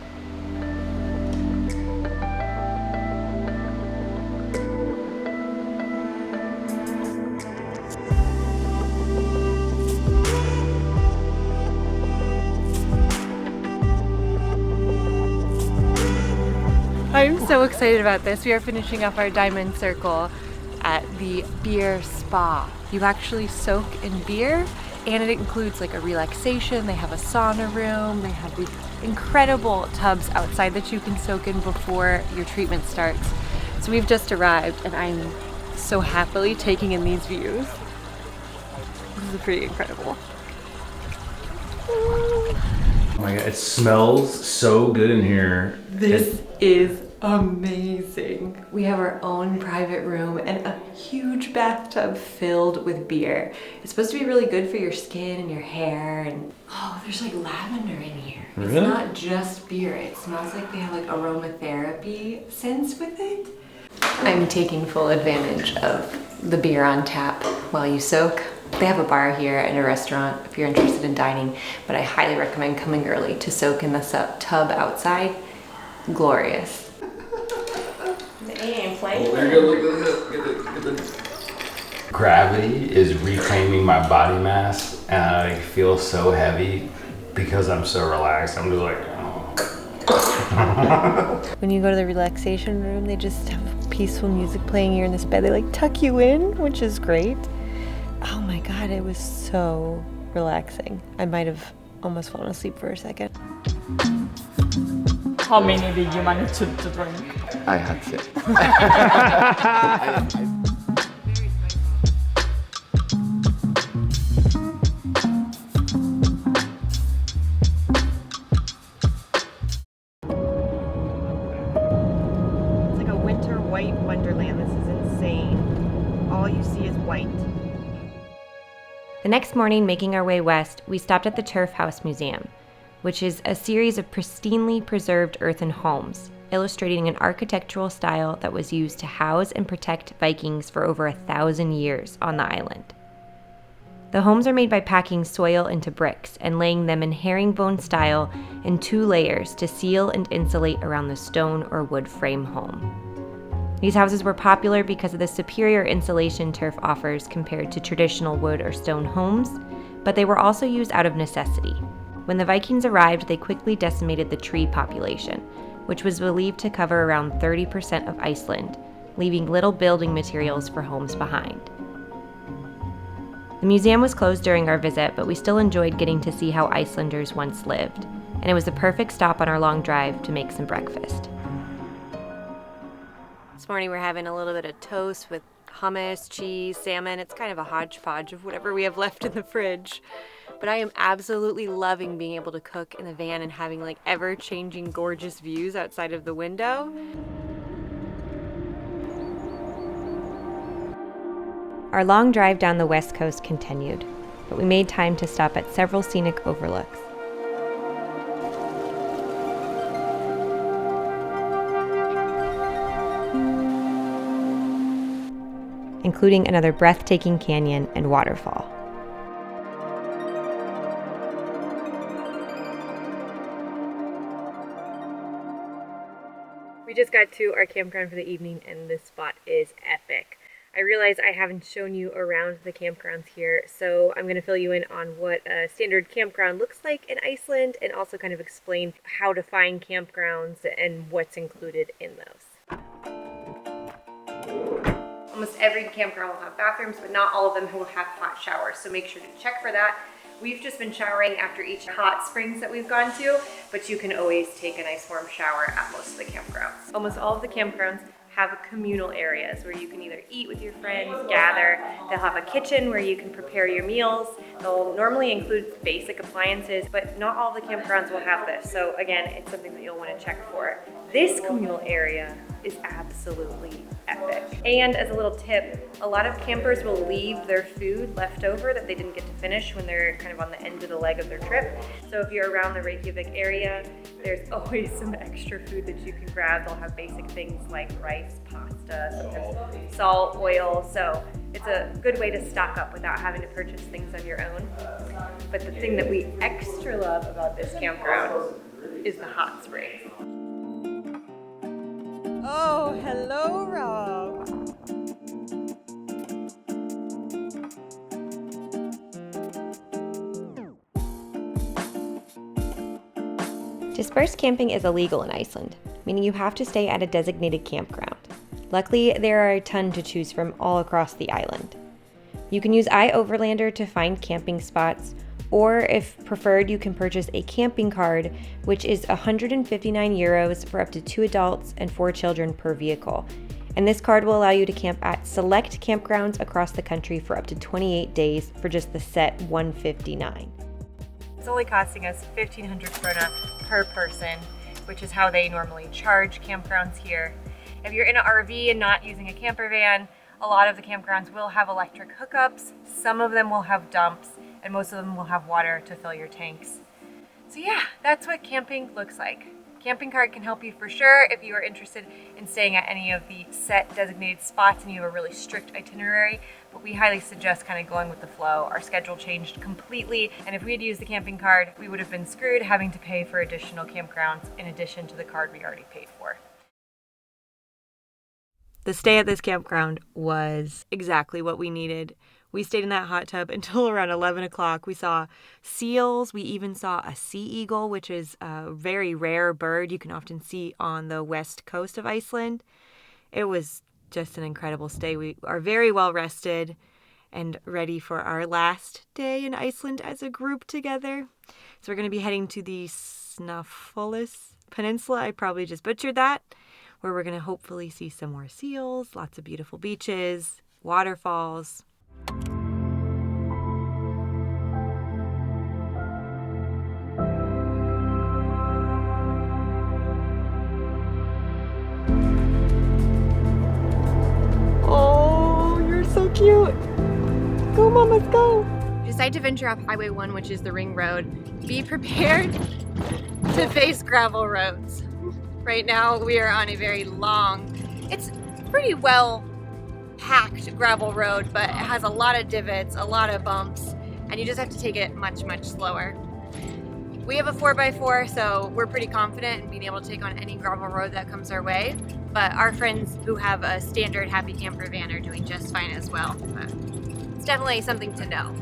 I'm so excited about this. We are finishing up our Diamond Circle at the beer spa. You actually soak in beer, and it includes like a relaxation. They have a sauna room. They have these incredible tubs outside that you can soak in before your treatment starts. So we've just arrived, and I'm so happily taking in these views. This is pretty incredible. Oh my god, it smells so good in here. This is amazing. We have our own private room and a huge bathtub filled with beer. It's supposed to be really good for your skin and your hair, and oh, there's like lavender in here. Really? It's not just beer. It smells like they have like aromatherapy scents with it. I'm taking full advantage of the beer on tap while you soak. They have a bar here and a restaurant if you're interested in dining, but I highly recommend coming early to soak in the tub outside. Glorious. Oh, there you go, look at this. Get the Gravity is reclaiming my body mass, and I like, feel so heavy because I'm so relaxed. I'm just like, oh. When you go to the relaxation room, they just have peaceful music playing. You're in this bed. They like tuck you in, which is great. Oh my God, it was so relaxing. I might have almost fallen asleep for a second. How many did you manage to drink? I had six. It's like a winter white wonderland. This is insane. All you see is white. The next morning, making our way west, we stopped at the Turf House Museum, which is a series of pristinely preserved earthen homes, illustrating an architectural style that was used to house and protect Vikings for over 1,000 years on the island. The homes are made by packing soil into bricks and laying them in herringbone style in 2 layers to seal and insulate around the stone or wood frame home. These houses were popular because of the superior insulation turf offers compared to traditional wood or stone homes, but they were also used out of necessity. When the Vikings arrived, they quickly decimated the tree population, which was believed to cover around 30% of Iceland, leaving little building materials for homes behind. The museum was closed during our visit, but we still enjoyed getting to see how Icelanders once lived, and it was the perfect stop on our long drive to make some breakfast. This morning we're having a little bit of toast with hummus, cheese, salmon. It's kind of a hodgepodge of whatever we have left in the fridge. But I am absolutely loving being able to cook in the van and having like ever-changing gorgeous views outside of the window. Our long drive down the west coast continued, but we made time to stop at several scenic overlooks. Including another breathtaking canyon and waterfall. We just got to our campground for the evening, and this spot is epic. I realize I haven't shown you around the campgrounds here, so I'm going to fill you in on what a standard campground looks like in Iceland and also kind of explain how to find campgrounds and what's included in those. Almost every campground will have bathrooms, but not all of them will have hot showers, so make sure to check for that. We've just been showering after each hot springs that we've gone to, but you can always take a nice warm shower at most of the campgrounds. Almost all of the campgrounds have communal areas where you can either eat with your friends, gather. They'll have a kitchen where you can prepare your meals. They'll normally include basic appliances, but not all the campgrounds will have this. So again, it's something that you'll want to check for. This communal area is absolutely epic. And as a little tip, a lot of campers will leave their food left over that they didn't get to finish when they're kind of on the end of the leg of their trip. So if you're around the Reykjavik area, there's always some extra food that you can grab. They'll have basic things like rice, pasta, sometimes salt, oil. So it's a good way to stock up without having to purchase things on your own. But the thing that we extra love about this campground is the hot springs. Oh, hello, Rob. Dispersed camping is illegal in Iceland, meaning you have to stay at a designated campground. Luckily, there are a ton to choose from all across the island. You can use iOverlander to find camping spots, or if preferred, you can purchase a camping card, which is 159 euros for up to 2 adults and 4 children per vehicle. And this card will allow you to camp at select campgrounds across the country for up to 28 days for just the set 159. It's only costing us 1,500 krona per person, which is how they normally charge campgrounds here. If you're in an RV and not using a camper van, a lot of the campgrounds will have electric hookups. Some of them will have dumps, and most of them will have water to fill your tanks. So yeah, that's what camping looks like. Camping card can help you for sure if you are interested in staying at any of the set designated spots and you have a really strict itinerary, but we highly suggest kind of going with the flow. Our schedule changed completely, and if we had used the camping card, we would have been screwed having to pay for additional campgrounds in addition to the card we already paid for. The stay at this campground was exactly what we needed. We stayed in that hot tub until around 11 o'clock. We saw seals. We even saw a sea eagle, which is a very rare bird you can often see on the west coast of Iceland. It was just an incredible stay. We are very well rested and ready for our last day in Iceland as a group together. So we're going to be heading to the Snæfellsness Peninsula. I probably just butchered that, where we're going to hopefully see some more seals, lots of beautiful beaches, waterfalls. Oh, you're so cute. Go, Mom, let's go. Decide to venture off Highway 1, which is the ring road. Be prepared to face gravel roads. Right now we are on a very long, it's pretty well packed gravel road, but it has a lot of divots, a lot of bumps, and you just have to take it much, much slower. We have a 4x4, so we're pretty confident in being able to take on any gravel road that comes our way, but our friends who have a standard Happy Camper van are doing just fine as well. But it's definitely something to know.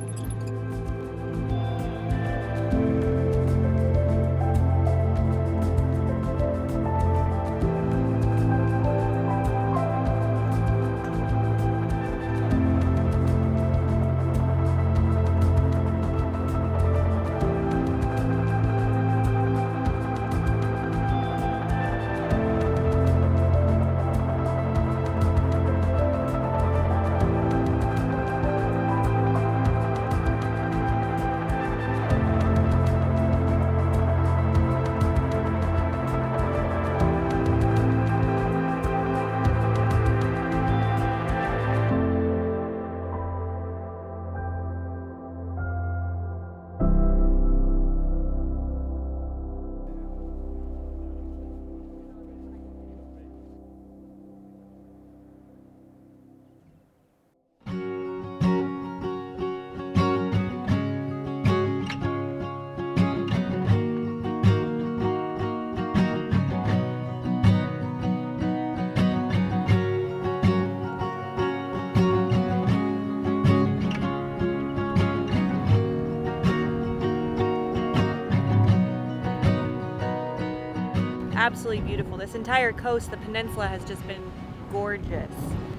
Absolutely beautiful. This entire coast, the peninsula, has just been gorgeous.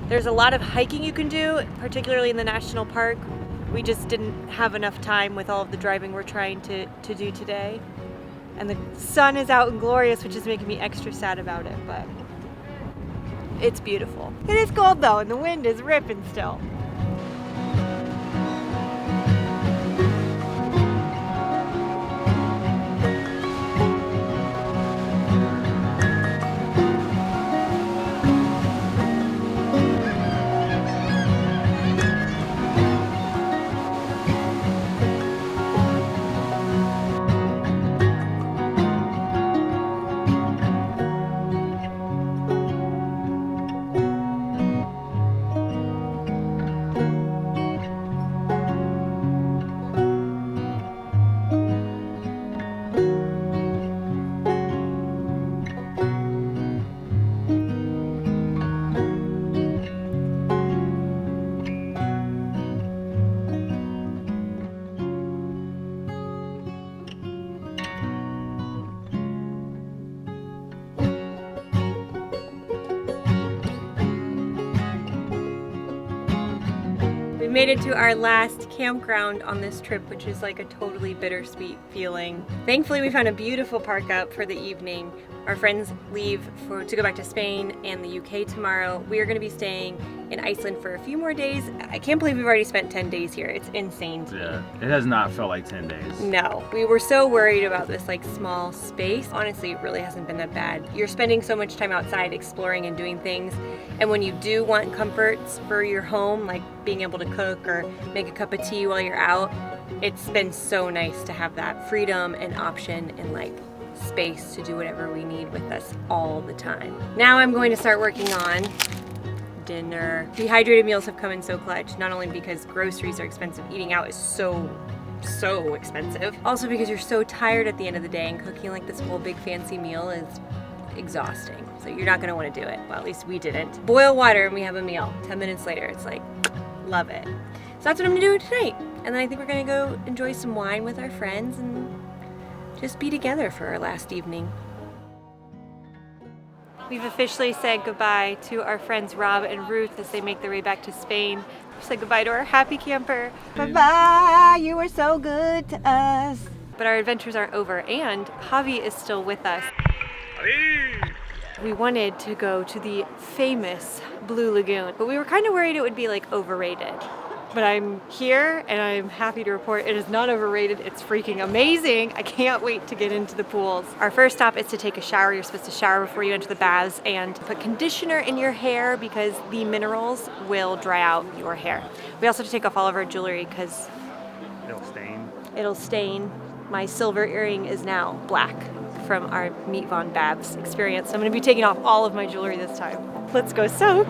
There's a lot of hiking you can do, particularly in the national park. We just didn't have enough time with all of the driving we're trying to do today. And the sun is out and glorious, which is making me extra sad about it, but it's beautiful. It is cold though, and the wind is ripping still. We made it to our last campground on this trip, which is like a totally bittersweet feeling. Thankfully, we found a beautiful park up for the evening. Our friends leave to go back to Spain and the UK tomorrow. We are going to be staying in Iceland for a few more days. I can't believe we've already spent 10 days here. It's insane to me. Yeah, it has not felt like 10 days. No, we were so worried about this like small space. Honestly, it really hasn't been that bad. You're spending so much time outside exploring and doing things, and when you do want comforts for your home, like being able to cook or make a cup of tea while you're out, it's been so nice to have that freedom and option and like space to do whatever we need with us all the time. Now I'm going to start working on dinner. Dehydrated meals have come in so clutch, not only because groceries are expensive, eating out is so expensive, also because you're so tired at the end of the day, and cooking like this whole big fancy meal exhausting. So you're not gonna wanna do it. Well, at least we didn't. Boil water and we have a meal. 10 minutes later, it's like, love it. So that's what I'm gonna do tonight. And then I think we're gonna go enjoy some wine with our friends and just be together for our last evening. We've officially said goodbye to our friends Rob and Ruth as they make their way back to Spain. We've said goodbye to our happy camper. Bye-bye, you were so good to us. But our adventures aren't over, and Javi is still with us. We wanted to go to the famous Blue Lagoon, but we were kind of worried it would be like overrated. But I'm here and I'm happy to report it is not overrated. It's freaking amazing. I can't wait to get into the pools. Our first stop is to take a shower. You're supposed to shower before you enter the baths and put conditioner in your hair because the minerals will dry out your hair. We also have to take off all of our jewelry because it'll stain. My silver earring is now black from our Mytvan baths experience. So I'm gonna be taking off all of my jewelry this time. Let's go soak.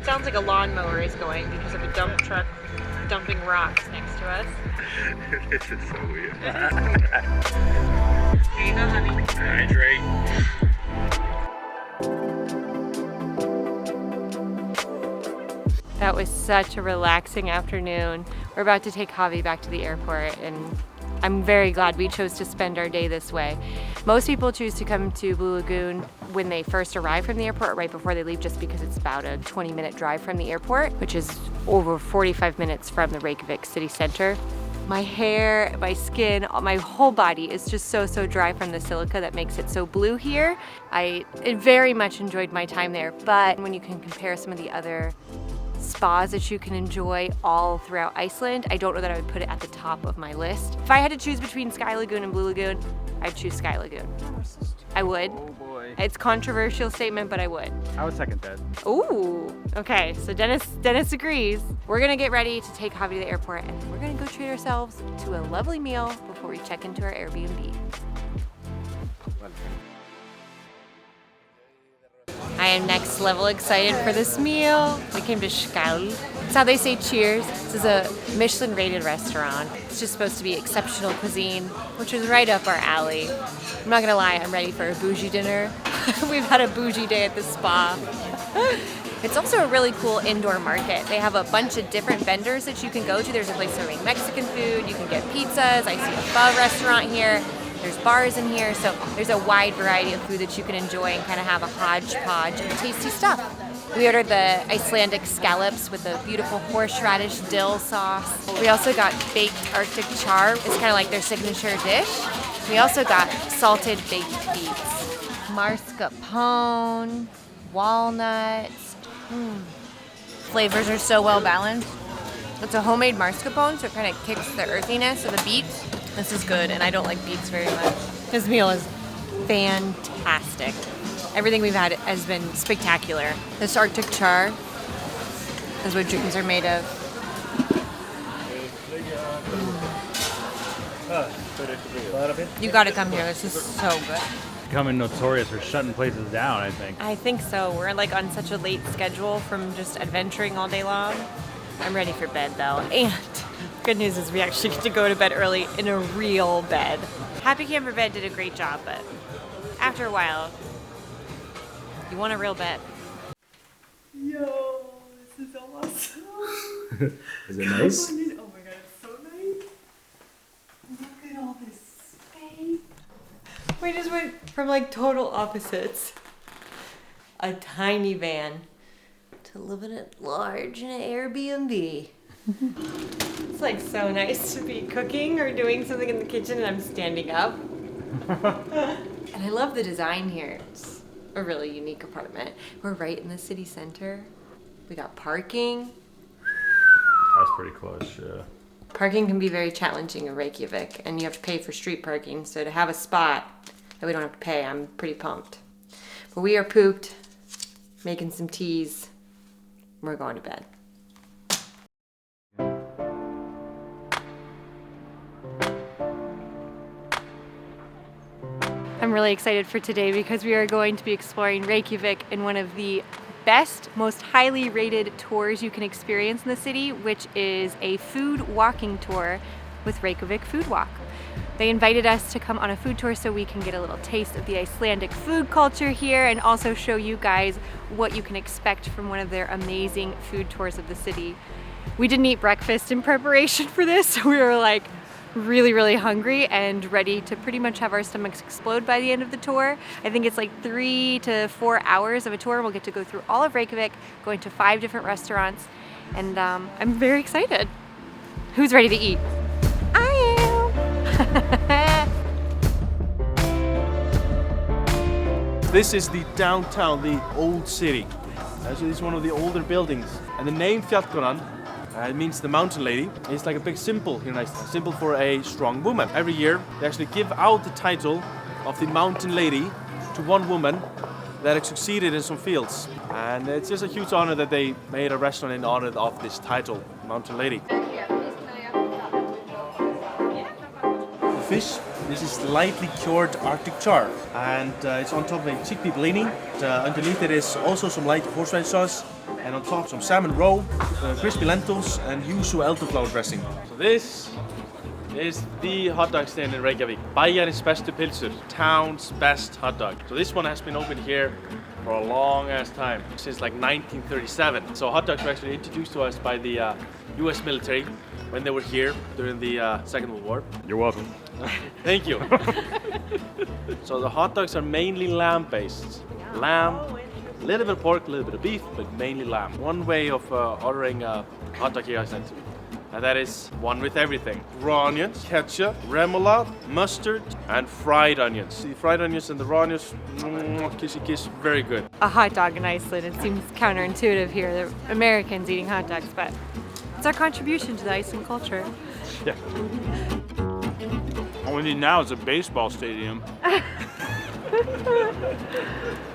Sounds like a lawnmower is going because of a dump truck dumping rocks next to us. This is so weird. There you go, honey. Hydrate. That was such a relaxing afternoon. We're about to take Javi back to the airport, and I'm very glad we chose to spend our day this way. Most people choose to come to Blue Lagoon when they first arrive from the airport or right before they leave, just because it's about a 20-minute drive from the airport, which is over 45 minutes from the Reykjavik city center. My hair, my skin, my whole body is just so dry from the silica that makes it so blue here. I very much enjoyed my time there, but when you can compare some of the other spas that you can enjoy all throughout Iceland, I don't know that I would put it at the top of my list. If I had to choose between Sky Lagoon and Blue Lagoon, I'd choose Sky Lagoon. I would. Oh boy. It's a controversial statement, but I would. I would second that. Ooh, okay, so Dennis agrees. We're gonna get ready to take Javi to the airport, and we're gonna go treat ourselves to a lovely meal before we check into our Airbnb. I am next level excited for this meal. We came to Skál. It's how they say cheers. This is a Michelin rated restaurant. It's just supposed to be exceptional cuisine, which is right up our alley. I'm not gonna lie, I'm ready for a bougie dinner. We've had a bougie day at the spa. It's also a really cool indoor market. They have a bunch of different vendors that you can go to. There's a place serving Mexican food. You can get pizzas. I see a pho restaurant here. There's bars in here, so there's a wide variety of food that you can enjoy and kind of have a hodgepodge of tasty stuff. We ordered the Icelandic scallops with a beautiful horseradish dill sauce. We also got baked Arctic char. It's kind of like their signature dish. We also got salted baked beets. Mascarpone, walnuts. Flavors are so well balanced. It's a homemade mascarpone, so it kind of kicks the earthiness of the beets. This is good, and I don't like beets very much. This meal is fantastic. Everything we've had has been spectacular. This Arctic char is what chickens are made of. You gotta come here, this is so good. Becoming notorious for shutting places down, I think. I think so. We're like on such a late schedule from just adventuring all day long. I'm ready for bed though, and good news is we actually get to go to bed early in a real bed. Happy Camper Bed did a great job, but after a while, you want a real bed. Yo, this is awesome. Is it nice? Oh my god, it's so nice. Look at all this space. We just went from like total opposites. A tiny van to to living at large in an Airbnb. It's like so nice to be cooking or doing something in the kitchen and I'm standing up. And I love the design here. It's a really unique apartment. We're right in the city center. We got parking. That's pretty close, yeah. Parking can be very challenging in Reykjavik, and you have to pay for street parking. So to have a spot that we don't have to pay, I'm pretty pumped. But we are pooped, making some teas. We're going to bed. I'm really excited for today because we are going to be exploring Reykjavik in one of the best, most highly rated tours you can experience in the city, which is a food walking tour with Reykjavik Food Walk. They invited us to come on a food tour so we can get a little taste of the Icelandic food culture here and also show you guys what you can expect from one of their amazing food tours of the city. We didn't eat breakfast in preparation for this, so we were like really hungry and ready to pretty much have our stomachs explode by the end of the tour. I think it's like 3 to 4 hours of a tour. We'll get to go through all of Reykjavik, going to 5 different restaurants, and I'm very excited. Who's ready to eat? I am! This is the downtown, the old city. Actually, this is one of the older buildings. And the name Fjallkonan, it means the mountain lady. It's like a big symbol here in Iceland, a symbol for a strong woman. Every year, they actually give out the title of the mountain lady to one woman that has succeeded in some fields. And it's just a huge honor that they made a restaurant in honor of this title, mountain lady. The fish, this is lightly cured Arctic char. And it's on top of a chickpea blini. Underneath it is also some light horseradish sauce. And on top some salmon roe, crispy lentils, and yuzu elderflower dressing. So this is the hot dog stand in Reykjavik. Bæjarins bestu pilsur, town's best hot dog. So this one has been open here for a long ass time, since like 1937. So hot dogs were actually introduced to us by the US military when they were here during the Second World War. You're welcome. Thank you. So the hot dogs are mainly lamb-based. Lamb, a little bit of pork, a little bit of beef, but mainly lamb. One way of ordering a hot dog here in Iceland, and that is one with everything. Raw onions, ketchup, remoulade, mustard, and fried onions. The fried onions and the raw onions, kissy kiss, very good. A hot dog in Iceland, it seems counterintuitive here. They're Americans eating hot dogs, but it's our contribution to the Iceland culture. Yeah. All we need now is a baseball stadium.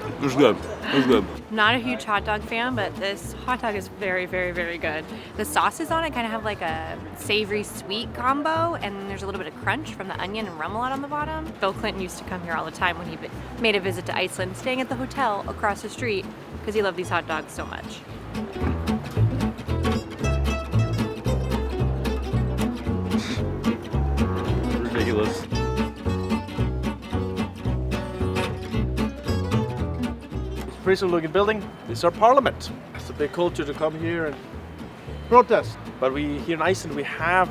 It was good. It was good. Not a huge hot dog fan, but this hot dog is very good. The sauces on it kind of have like a savory sweet combo, and there's a little bit of crunch from the onion and remoulade on the bottom. Bill Clinton used to come here all the time when he made a visit to Iceland, staying at the hotel across the street because he loved these hot dogs so much. Ridiculous. Pretty looking building. This is our parliament. It's a big culture to come here and protest. But here in Iceland we have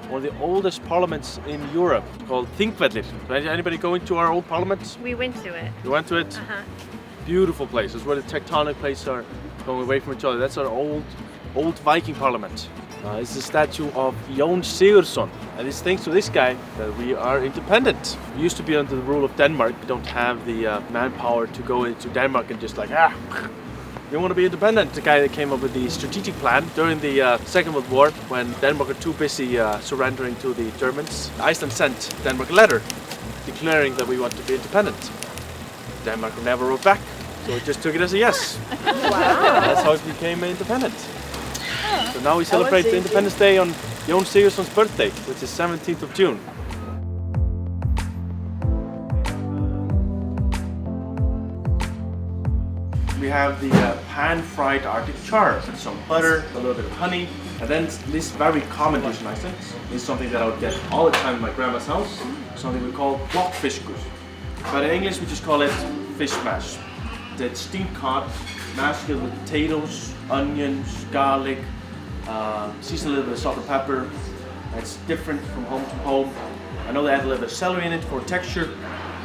one of the oldest parliaments in Europe called Þingvellir. Anybody going to our old parliament? We went to it. You went to it? Beautiful place. It's where the tectonic plates are going away from each other. That's our old Viking parliament. It's a statue of Jón Sigurðsson, and it's thanks to this guy that we are independent. We used to be under the rule of Denmark. We don't have the manpower to go into Denmark and just like, we want to be independent. The guy that came up with the strategic plan during the Second World War, when Denmark were too busy surrendering to the Germans, Iceland sent Denmark a letter declaring that we want to be independent. Denmark never wrote back, so we just took it as a yes. Wow. That's how it became independent. So now we celebrate Independence Day on Jón Sigurðsson's birthday, which is 17th of June. We have the pan-fried Arctic char, some butter, a little bit of honey, and then this very common dish in Iceland is something that I would get all the time in my grandma's house, something we call botnfiskur. But in English we just call it fish mash. It's steamed cod, mashed with potatoes, onions, garlic, season a little bit of salt and pepper. It's different from home to home. I know they add a little bit of celery in it for texture.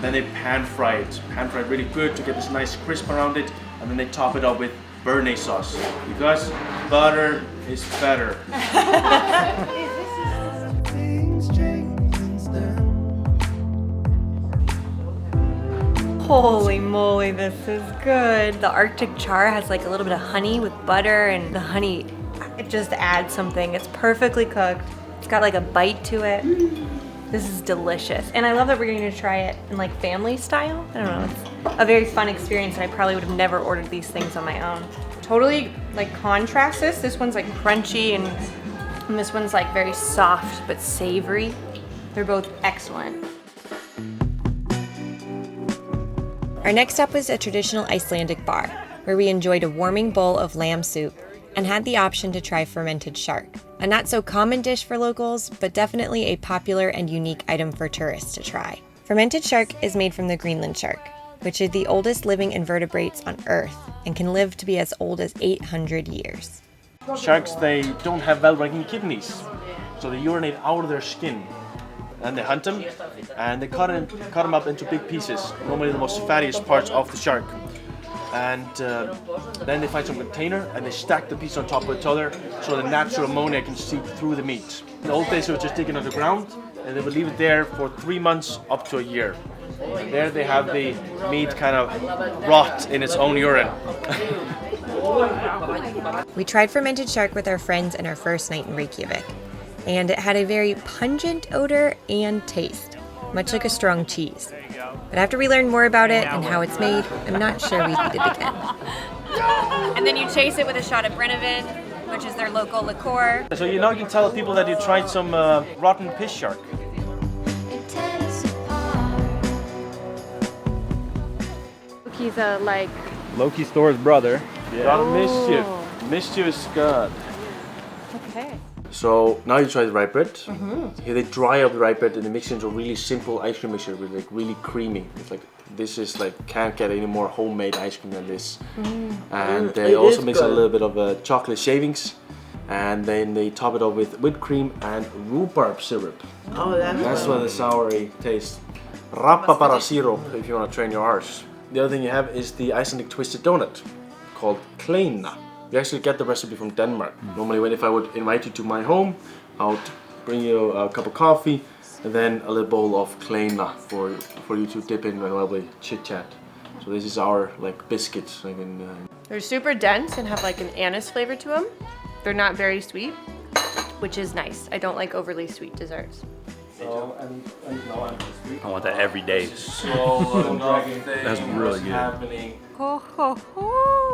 Then they pan fry it. Pan fry it really good to get this nice crisp around it. And then they top it up with béarnaise sauce because butter is better. Holy moly, this is good. The Arctic char has like a little bit of honey with butter, and the honey, it just adds something. It's perfectly cooked. It's got like a bite to it. This is delicious. And I love that we're going to try it in like family style. I don't know, it's a very fun experience, and I probably would have never ordered these things on my own. Totally like contrast this. This one's like crunchy and this one's like very soft but savory. They're both excellent. Our next stop was a traditional Icelandic bar, where we enjoyed a warming bowl of lamb soup and had the option to try fermented shark. A not so common dish for locals, but definitely a popular and unique item for tourists to try. Fermented shark is made from the Greenland shark, which is the oldest living invertebrates on Earth and can live to be as old as 800 years. Sharks, they don't have well-working kidneys, so they urinate out of their skin. And they hunt them, and they cut them up into big pieces, normally the most fattiest parts of the shark. And then they find some container, and they stack the pieces on top of each other, so the natural ammonia can seep through the meat. In the old days, they would just dig it underground, and they would leave it there for 3 months up to a year. And there they have the meat kind of rot in its own urine. We tried fermented shark with our friends on our first night in Reykjavik, and it had a very pungent odor and taste, much like a strong cheese. But after we learned more about it and how it's made, I'm not sure we'd eat it again. And then you chase it with a shot of Brennivin, which is their local liqueur. So you can tell people that you tried some rotten piss shark. He's a like... Loki's Thor's brother. Yeah. God, mischief. Mischief is good. Okay. So now you try the rye bread. Here they dry up the rye bread and they mix it into a really simple ice cream mixture with like really creamy. It's like this is like can't get any more homemade ice cream than this. And they also mix a little bit of chocolate shavings, and then they top it up with whipped cream and rhubarb syrup. Oh, that's what the soury tastes. Rabarbara syrup if you want to train your arse. The other thing you have is the Icelandic twisted donut called kleina. You actually get the recipe from Denmark. Normally, if I would invite you to my home, I would bring you a cup of coffee and then a little bowl of kleina for you to dip in while we chit chat. So this is our like biscuits. They're super dense and have like an anise flavor to them. They're not very sweet, which is nice. I don't like overly sweet desserts. I want that every day. That's really good.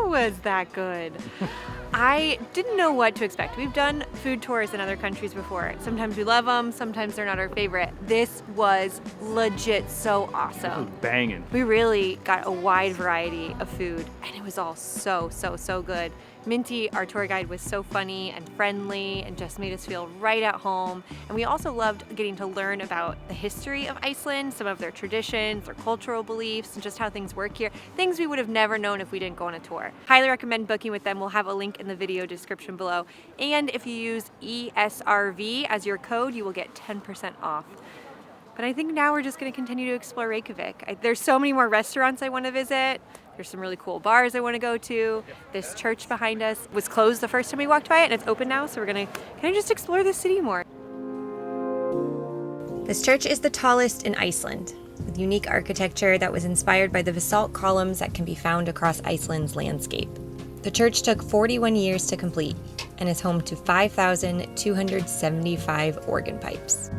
Was that good? I didn't know what to expect. We've done food tours in other countries before. Sometimes we love them, sometimes they're not our favorite. This was legit so awesome. It was banging. We really got a wide variety of food, and it was all so good. Minty, our tour guide, was so funny and friendly and just made us feel right at home. And we also loved getting to learn about the history of Iceland, some of their traditions, their cultural beliefs, and just how things work here. Things we would have never known if we didn't go on a tour. Highly recommend booking with them. We'll have a link in the video description below. And if you use ESRV as your code, you will get 10% off. But I think now we're just going to continue to explore Reykjavik. There's so many more restaurants I want to visit. There's some really cool bars I want to go to. This church behind us was closed the first time we walked by it, and it's open now, so we're going to kind of just explore the city more. This church is the tallest in Iceland, with unique architecture that was inspired by the basalt columns that can be found across Iceland's landscape. The church took 41 years to complete and is home to 5,275 organ pipes.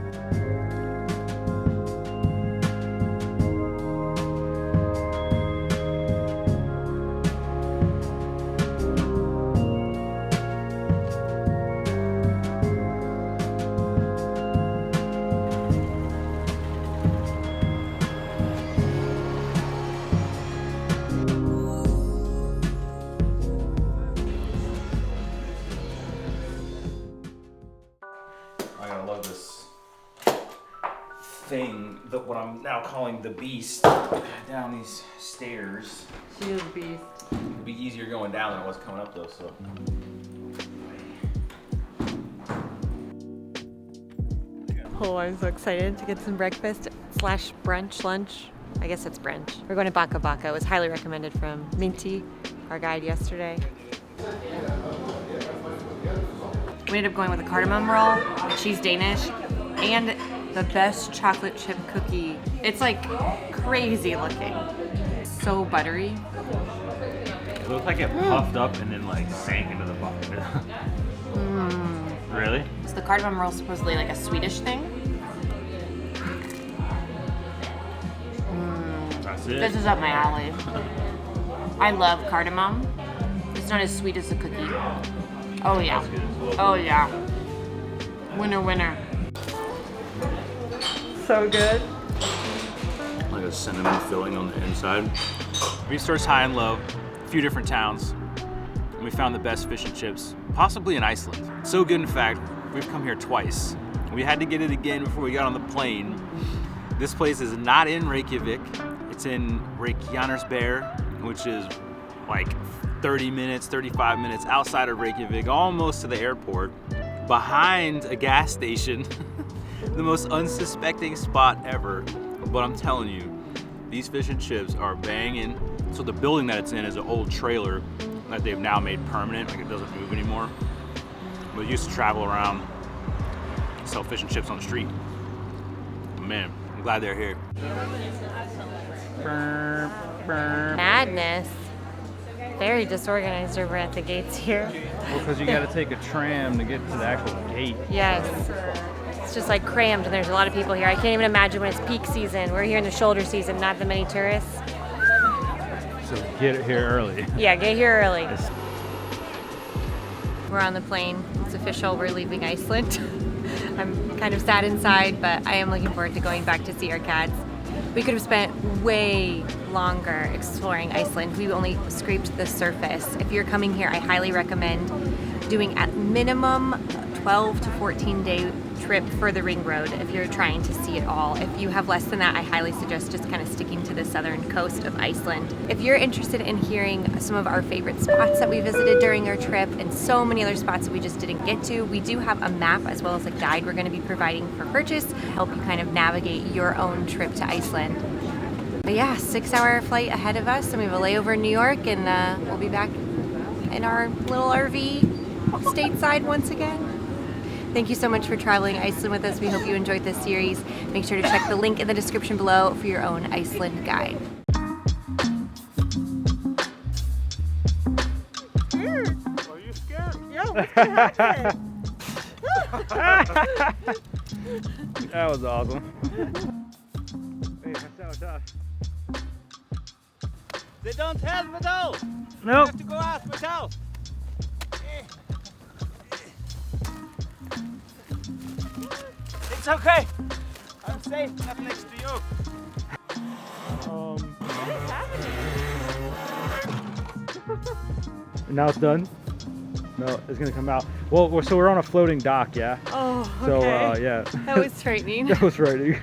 Thing that what I'm now calling the beast down these stairs. She is a beast. It'd be easier going down than it was coming up though, so. Oh, I'm so excited to get some breakfast / brunch, lunch. I I guess it's brunch. We're going to Baka Baka. It was highly recommended from Minty, our guide yesterday. We ended up going with a cardamom roll, cheese Danish, and the best chocolate chip cookie. It's like crazy looking. So buttery. It looked like it puffed up and then like sank into the bottom. Really? Is the cardamom roll supposedly like a Swedish thing? That's it. This is up my alley. I love cardamom. It's not as sweet as the cookie. Oh yeah. Oh yeah. Winner, winner. So good. Like a cinnamon filling on the inside. We searched high and low, a few different towns, and we found the best fish and chips, possibly in Iceland. So good, in fact, we've come here twice. We had to get it again before we got on the plane. This place is not in Reykjavik. It's in Reykjanesbær, which is like 30 minutes, 35 minutes outside of Reykjavik, almost to the airport, behind a gas station. The most unsuspecting spot ever. But I'm telling you, these fish and chips are banging. So the building that it's in is an old trailer that they've now made permanent, like it doesn't move anymore. But it used to travel around, sell fish and chips on the street. Man, I'm glad they're here. Madness. Very disorganized over at the gates here. Well, because you got to take a tram to get to the actual gate. Yes. It's just like crammed and there's a lot of people here. I can't even imagine when it's peak season. We're here in the shoulder season, not the many tourists. So get here early. Yeah, get here early. We're on the plane. It's official. We're leaving Iceland. I'm kind of sad inside, but I am looking forward to going back to see our cats. We could have spent way longer exploring Iceland. We only scraped the surface. If you're coming here, I highly recommend doing at minimum 12 to 14 day trip for the ring road if you're trying to see it all. If you have less than that, I highly suggest just kind of sticking to the southern coast of Iceland. If you're interested in hearing some of our favorite spots that we visited during our trip and so many other spots that we just didn't get to, we do have a map as well as a guide we're going to be providing for purchase to help you kind of navigate your own trip to Iceland. But yeah, 6-hour flight ahead of us and we have a layover in New York and we'll be back in our little RV stateside once again. Thank you so much for traveling Iceland with us. We hope you enjoyed this series. Make sure to check the link in the description below for your own Iceland guide. Are you scared? Yeah, what's gonna happen? That was awesome. They don't help at all. Nope. You have to go ask myself. It's okay. I'm safe up next to you. Now it's done? No, it's gonna come out. Well, so we're on a floating dock, yeah? Oh, So, okay. yeah. That was frightening. That was frightening.